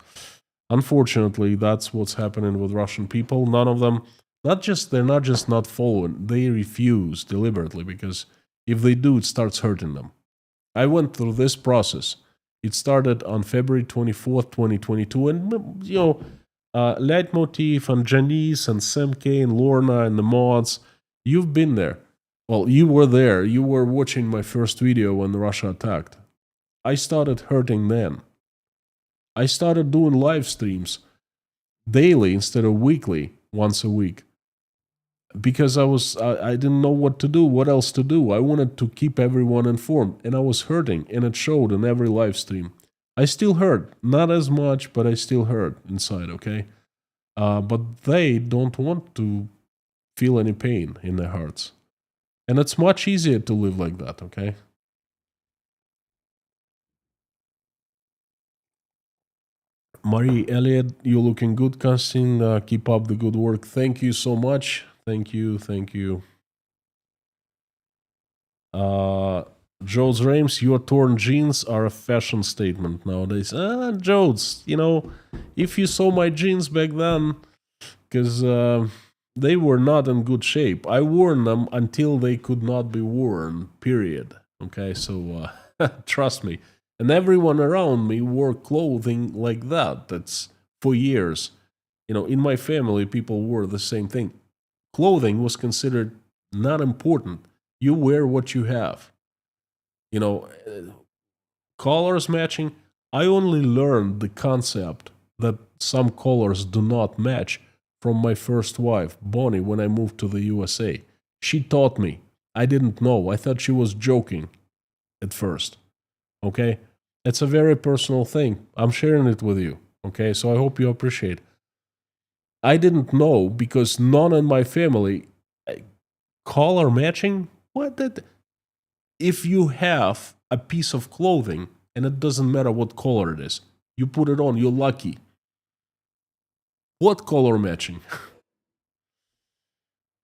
Unfortunately, that's what's happening with Russian people. None of them, they're not just not following, they refuse deliberately, because if they do, it starts hurting them. I went through this process. It started on February 24th, 2022, and, Leitmotif and Janice and Semke and Lorna and the mods, you've been there. Well, you were there. You were watching my first video when Russia attacked. I started hurting then. I started doing live streams daily instead of weekly, once a week. because I didn't know what to do, what else to do. I wanted to keep everyone informed, and I was hurting, and it showed in every live stream. I still hurt, not as much, but I still hurt inside. Okay, but they don't want to feel any pain in their hearts, and it's much easier to live like that. Okay. Marie Elliott, you're looking good, Constantine. Keep up the good work. Thank you so much. Thank you. Thank you. Jodes Rames, your torn jeans are a fashion statement nowadays. Jodes, if you saw my jeans back then, because they were not in good shape. I wore them until they could not be worn, period. Okay, so trust me. And everyone around me wore clothing like that. That's for years. In my family, people wore the same thing. Clothing was considered not important. You wear what you have. You know, colors matching. I only learned the concept that some colors do not match from my first wife, Bonnie, when I moved to the USA. She taught me. I didn't know. I thought she was joking at first. Okay? It's a very personal thing. I'm sharing it with you. Okay? So I hope you appreciate it. I didn't know because none in my family color matching. What? If you have a piece of clothing and it doesn't matter what color it is, you put it on, you're lucky. What color matching?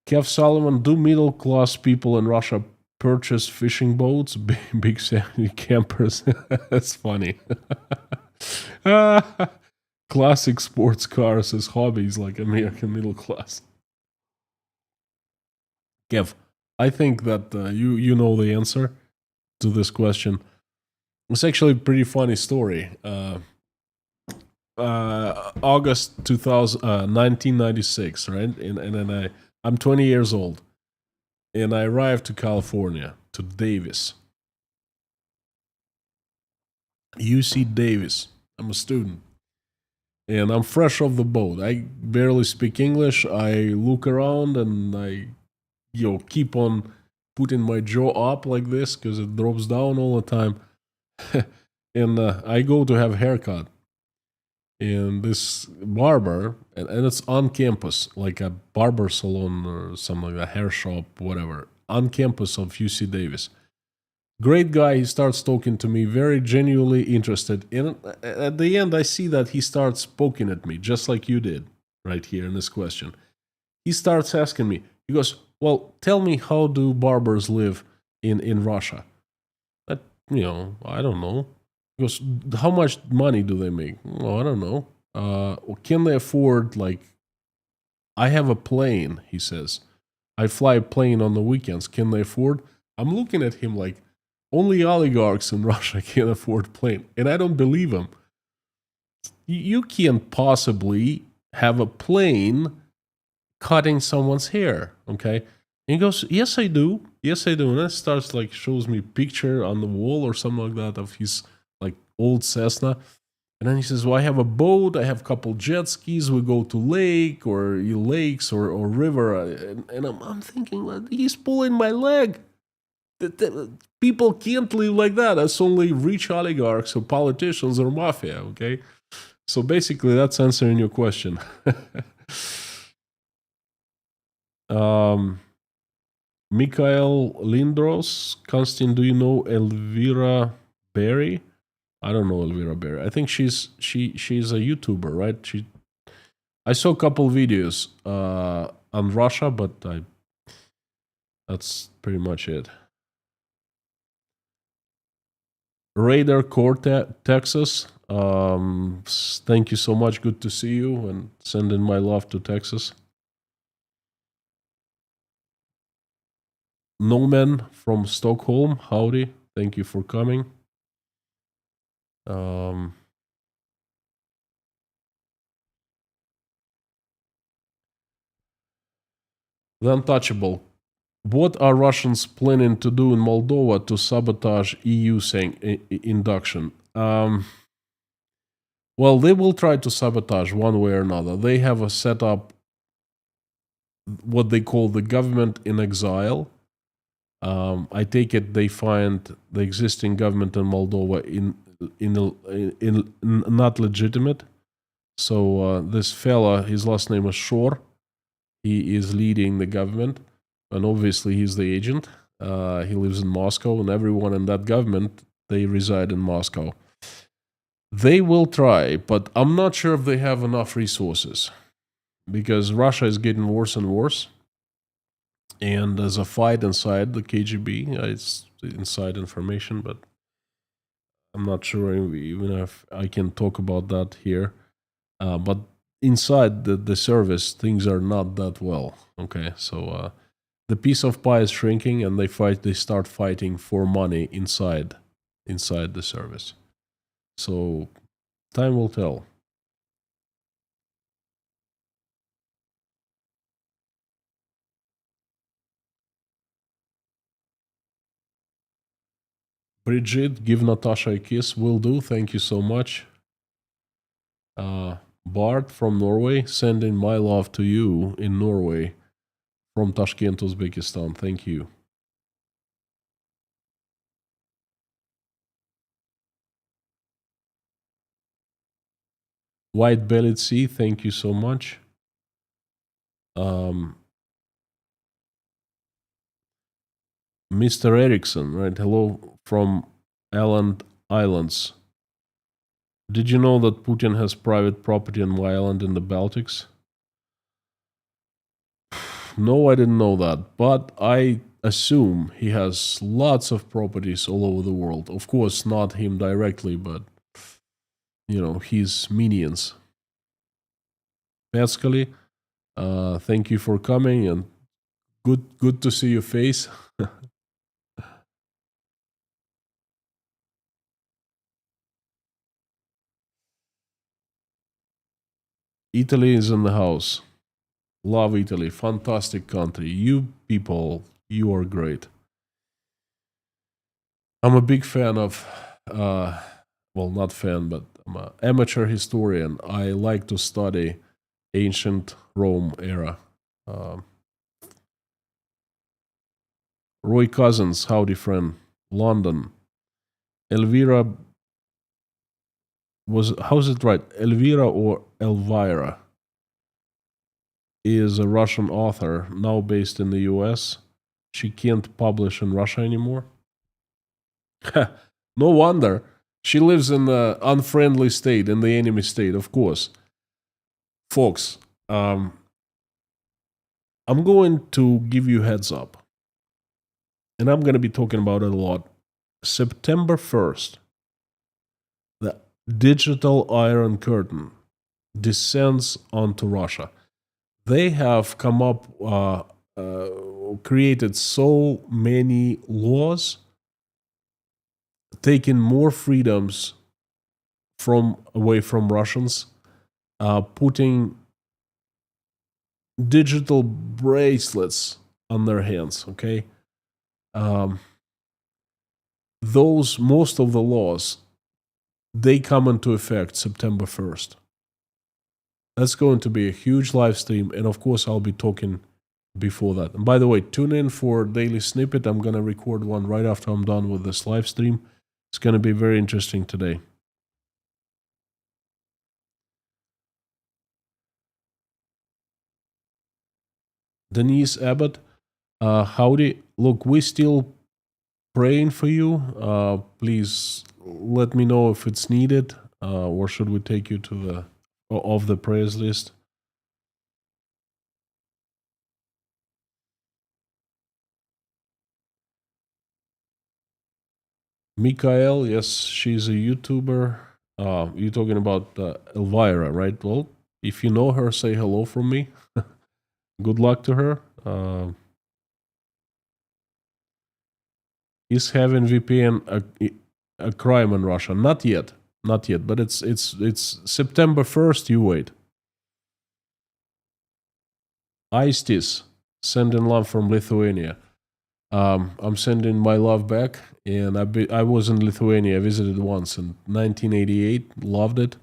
Kev Solomon, do middle class people in Russia purchase fishing boats? Big sandy campers. That's funny. Classic sports cars as hobbies like American middle class. Kev, I think that you know the answer to this question. It's actually a pretty funny story. August 1996, right? And then I'm 20 years old, and I arrived to California, to Davis. UC Davis. I'm a student. And I'm fresh off the boat. I barely speak English. I look around and I keep on putting my jaw up like this because it drops down all the time. And I go to have a haircut. And this barber, and it's on campus, like a barber salon or something like a hair shop, whatever, on campus of UC Davis. Great guy, he starts talking to me, very genuinely interested. And at the end, I see that he starts poking at me, just like you did right here in this question. He starts asking me, he goes, well, tell me, how do barbers live in Russia? I don't know. He goes, how much money do they make? Oh, I don't know. Can they afford, like, I have a plane, he says. I fly a plane on the weekends. Can they afford? I'm looking at him like, only oligarchs in Russia can afford plane. And I don't believe him. You can't possibly have a plane cutting someone's hair, okay? And he goes, yes, I do. Yes, I do. And then starts like shows me picture on the wall or something like that of his like old Cessna. And then he says, well, I have a boat. I have a couple jet skis. We go to lakes or river. And I'm thinking, well, he's pulling my leg. People can't live like that. That's only rich oligarchs or politicians or mafia, okay? So basically, that's answering your question. Mikhail Lindros, Konstantin, do you know Elvira Berry? I don't know Elvira Berry. I think she's a YouTuber, right? I saw a couple videos on Russia, but that's pretty much it. Raider Core, Texas. Thank you so much. Good to see you, and sending my love to Texas. Noman from Stockholm. Howdy. Thank you for coming. The Untouchable. What are Russians planning to do in Moldova to sabotage EU induction? Well, they will try to sabotage one way or another. They have a setup what they call the government in exile. I take it they find the existing government in Moldova in not legitimate. So this fella, his last name is Shor. He is leading the government, and obviously he's the agent. He lives in Moscow, and everyone in that government, they reside in Moscow. They will try, but I'm not sure if they have enough resources, because Russia is getting worse and worse. And there's a fight inside the KGB. It's inside information, but I'm not sure even if I can talk about that here. But inside the service, things are not that well. Okay, so the piece of pie is shrinking, and they start fighting for money inside the service. So time will tell. Brigitte, give Natasha a kiss. Will do. Thank you so much. Bart from Norway, sending my love to you in Norway from Tashkent, Uzbekistan. Thank you. White bellied sea, thank you so much. Mr. Erickson, right? Hello from Island Islands. Did you know that Putin has private property on my island in the Baltics? No, I didn't know that, but I assume he has lots of properties all over the world. Of course, not him directly, but his minions. Pescali, thank you for coming, and good to see your face. Italy is in the house. Love Italy. Fantastic country. You people, you are great. I'm a big fan of, well, not fan, but I'm an amateur historian. I like to study ancient Rome era. Roy Cousins, howdy friend. London. Elvira how's it right? Elvira or Elvira is a Russian author now based in the US. She can't publish in Russia anymore. No wonder. She lives in the unfriendly state, in the enemy state, of course. Folks, I'm going to give you heads up. And I'm going to be talking about it a lot. September 1st, the digital Iron Curtain descends onto Russia. They have come up, created so many laws, taken more freedoms away from Russians, putting digital bracelets on their hands. Okay, most of the laws, they come into effect September 1st. That's going to be a huge live stream, and of course I'll be talking before that. And by the way, tune in for Daily Snippet. I'm going to record one right after I'm done with this live stream. It's going to be very interesting today. Denise Abbott, howdy. Look, we're still praying for you. Please let me know if it's needed, or should we take you to the prayers list. Mikael, yes, she's a YouTuber. You're talking about Elvira, right? Well, if you know her, say hello from me. Good luck to her. Is having VPN a crime in Russia? Not yet, but it's September 1st. You wait. Aistis, sending love from Lithuania. I'm sending my love back, and I was in Lithuania. I visited once in 1988. Loved it.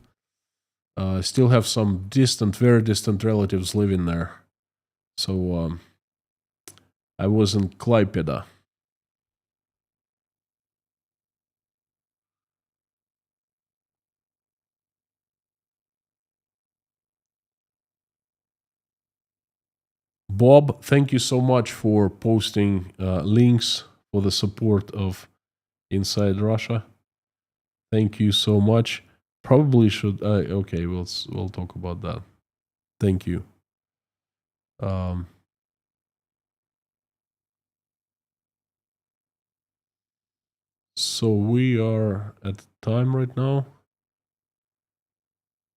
Still have some very distant relatives living there. So I was in Klaipeda. Bob, thank you so much for posting links for the support of Inside Russia. Thank you so much. Probably should. Okay, we'll talk about that. Thank you. Um, so we are at time right now.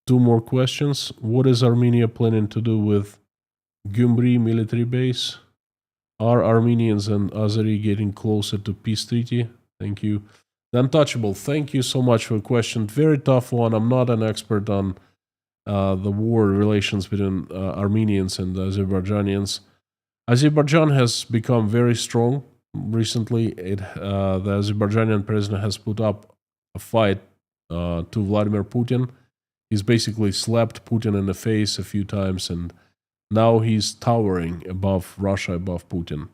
2 more questions. What is Armenia planning to do with Gyumri military base? Are Armenians and Azeri getting closer to peace treaty? Thank you. The Untouchable, thank you so much for the question. Very tough one. I'm not an expert on the war relations between Armenians and Azerbaijanians. Azerbaijan has become very strong recently. The Azerbaijani president has put up a fight to Vladimir Putin. He's basically slapped Putin in the face a few times, and now he's towering above Russia, above Putin.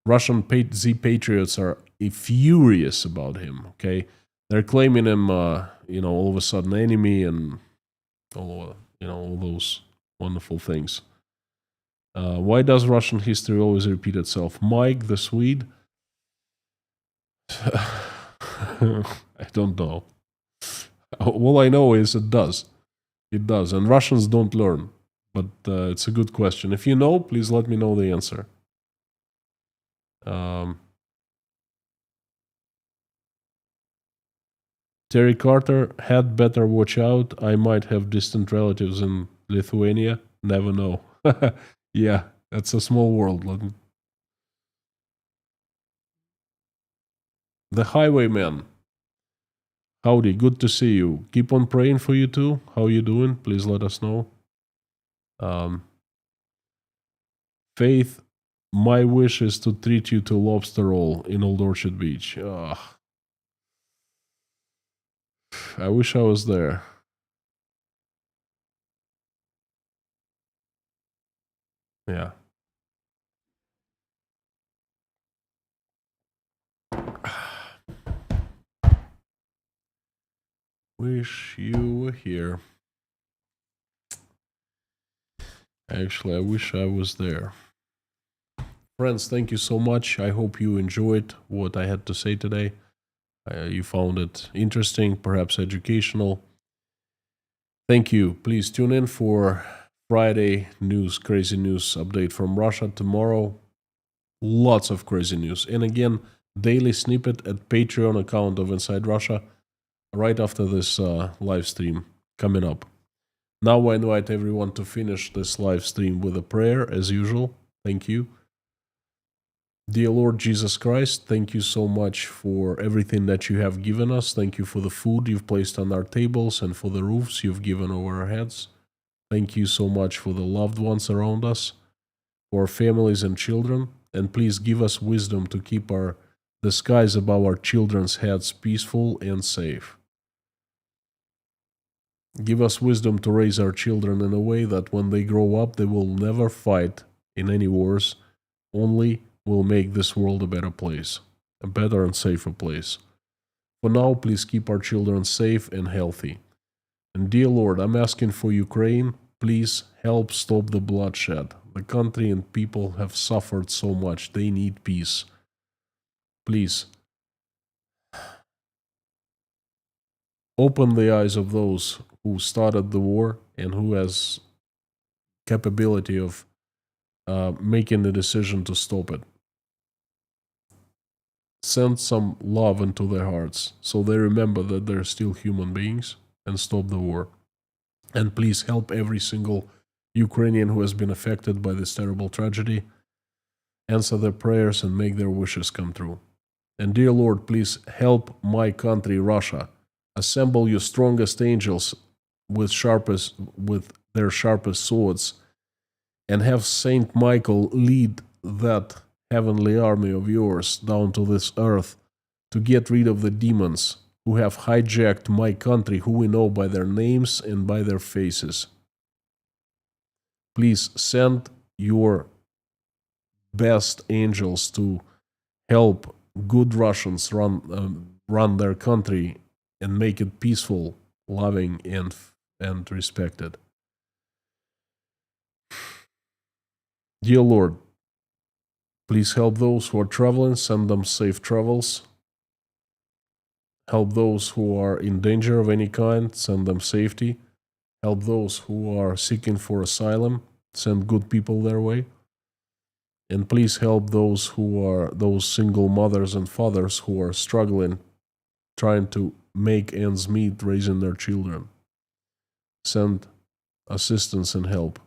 Russian Z patriots are furious about him. Okay, they're claiming him, all of a sudden enemy and all those wonderful things. Why does Russian history always repeat itself? Mike the Swede. I don't know. All I know is it does. It does, and Russians don't learn. But it's a good question. If you know, please let me know the answer. Terry Carter had better watch out. I might have distant relatives in Lithuania. Never know. Yeah, that's a small world. The Highwayman. Howdy, good to see you. Keep on praying for you too. How you doing? Please let us know. Faith, my wish is to treat you to lobster roll in Old Orchard Beach. I wish I was there. Yeah. Wish you were here. Actually, I wish I was there. Friends, thank you so much. I hope you enjoyed what I had to say today. You found it interesting, perhaps educational. Thank you. Please tune in for Friday news, crazy news update from Russia tomorrow. Lots of crazy news. And again, daily snippet at Patreon account of Inside Russia right after this live stream coming up. Now I invite everyone to finish this live stream with a prayer as usual. Thank you. Dear Lord Jesus Christ, thank you so much for everything that you have given us. Thank you for the food you've placed on our tables and for the roofs you've given over our heads. Thank you so much for the loved ones around us, for our families and children. And please give us wisdom to keep the skies above our children's heads peaceful and safe. Give us wisdom to raise our children in a way that when they grow up, they will never fight in any wars, only will make this world a better place, a better and safer place. For now, please keep our children safe and healthy. And dear Lord, I'm asking for Ukraine, please help stop the bloodshed. The country and people have suffered so much, they need peace. Please, open the eyes of those who started the war and who has capability of making the decision to stop it. Send some love into their hearts so they remember that they're still human beings and stop the war. And please help every single Ukrainian who has been affected by this terrible tragedy. Answer their prayers and make their wishes come true. And dear Lord, please help my country, Russia. Assemble your strongest angels with their sharpest swords, and have Saint Michael lead that heavenly army of yours down to this earth to get rid of the demons who have hijacked my country, who we know by their names and by their faces. Please send your best angels to help good Russians run their country and make it peaceful, loving, and respected. Dear Lord, please help those who are traveling, send them safe travels. Help those who are in danger of any kind, send them safety. Help those who are seeking for asylum, send good people their way. And please help those single mothers and fathers who are struggling, trying to make ends meet raising their children. Send assistance and help.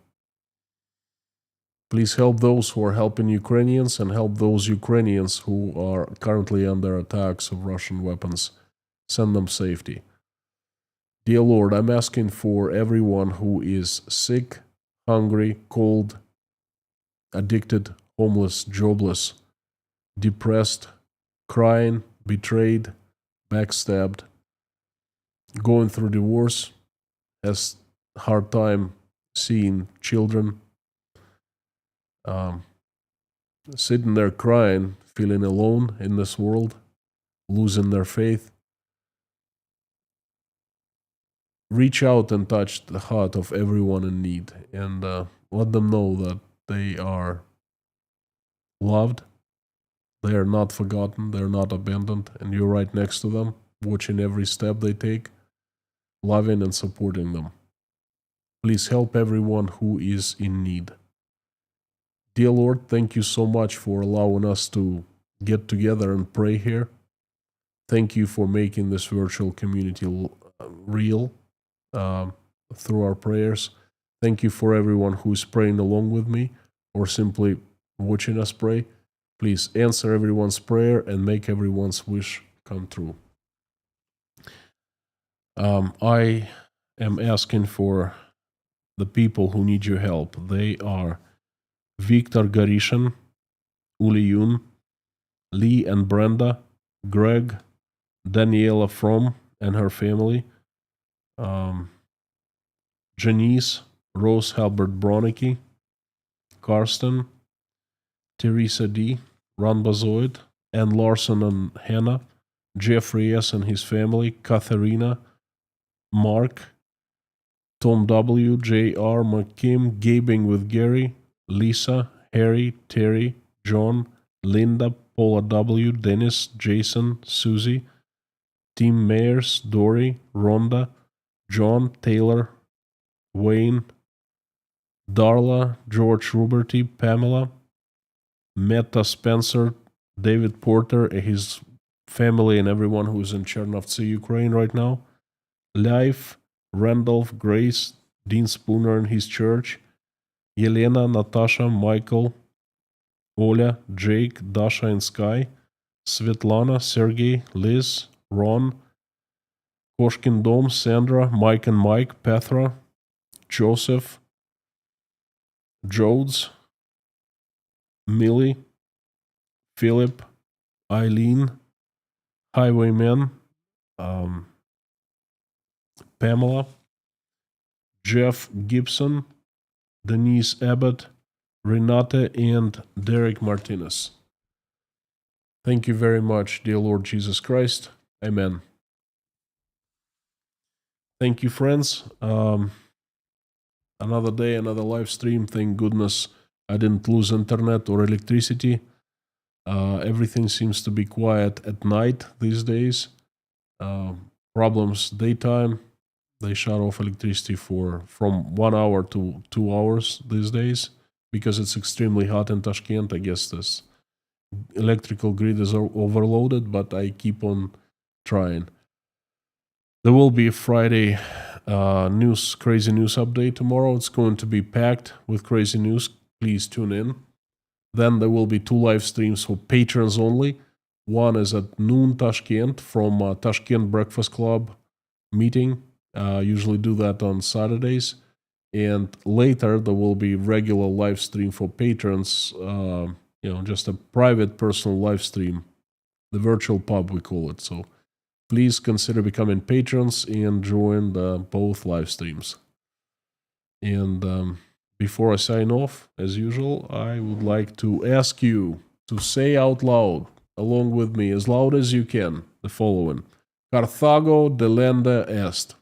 Please help those who are helping Ukrainians and help those Ukrainians who are currently under attacks of Russian weapons. Send them safety. Dear Lord, I'm asking for everyone who is sick, hungry, cold, addicted, homeless, jobless, depressed, crying, betrayed, backstabbed, going through divorce, has a hard time seeing children, sitting there crying, feeling alone in this world, losing their faith. Reach out and touch the heart of everyone in need and let them know that they are loved, they are not forgotten, they're not abandoned, and you're right next to them, watching every step they take, loving and supporting them. Please help everyone who is in need. Dear Lord, thank you so much for allowing us to get together and pray here. Thank you for making this virtual community real through our prayers. Thank you for everyone who is praying along with me or simply watching us pray. Please answer everyone's prayer and make everyone's wish come true. I am asking for the people who need your help. They are Victor Garishan, Uli Yun, Lee and Brenda, Greg, Daniela Fromm and her family, Janice, Rose Halbert Bronicky, Karsten, Teresa D., Ron Bazoid, Ann Larson and Hannah, Jeffrey S. and his family, Katharina, Mark, Tom W., J.R. McKim, Gabing with Gary, Lisa, Harry, Terry, John, Linda, Paula W., Dennis, Jason, Susie, Tim Mayers, Dory, Rhonda, John, Taylor, Wayne, Darla, George Ruberty, Pamela, Meta Spencer, David Porter, his family, and everyone who is in Chernovtsi, Ukraine right now, Life, Randolph, Grace, Dean Spooner and his church, Yelena, Natasha, Michael, Oля, Jake, Dasha and Sky, Svetlana, Sergey, Liz, Ron, Koshkin Dom, Sandra, Mike and Mike, Petra, Joseph, Jodes, Millie, Philip, Eileen, Highwayman, Pamela, Jeff Gibson, Denise Abbott, Renate, and Derek Martinez. Thank you very much, dear Lord Jesus Christ. Amen. Thank you, friends. Another day, another live stream. Thank goodness I didn't lose internet or electricity. Everything seems to be quiet at night these days. Problems daytime. They shut off electricity from 1 hour to 2 hours these days because it's extremely hot in Tashkent. I guess this electrical grid is overloaded, but I keep on trying. There will be a Friday crazy news update tomorrow. It's going to be packed with crazy news. Please tune in. Then there will be 2 live streams for patrons only. One is at noon Tashkent from Tashkent Breakfast Club meeting. Usually do that on Saturdays. And later there will be regular live stream for patrons, just a private personal live stream, the virtual pub we call it. So please consider becoming patrons and join both live streams. And before I sign off, as usual, I would like to ask you to say out loud, along with me, as loud as you can, the following. Carthago delenda est.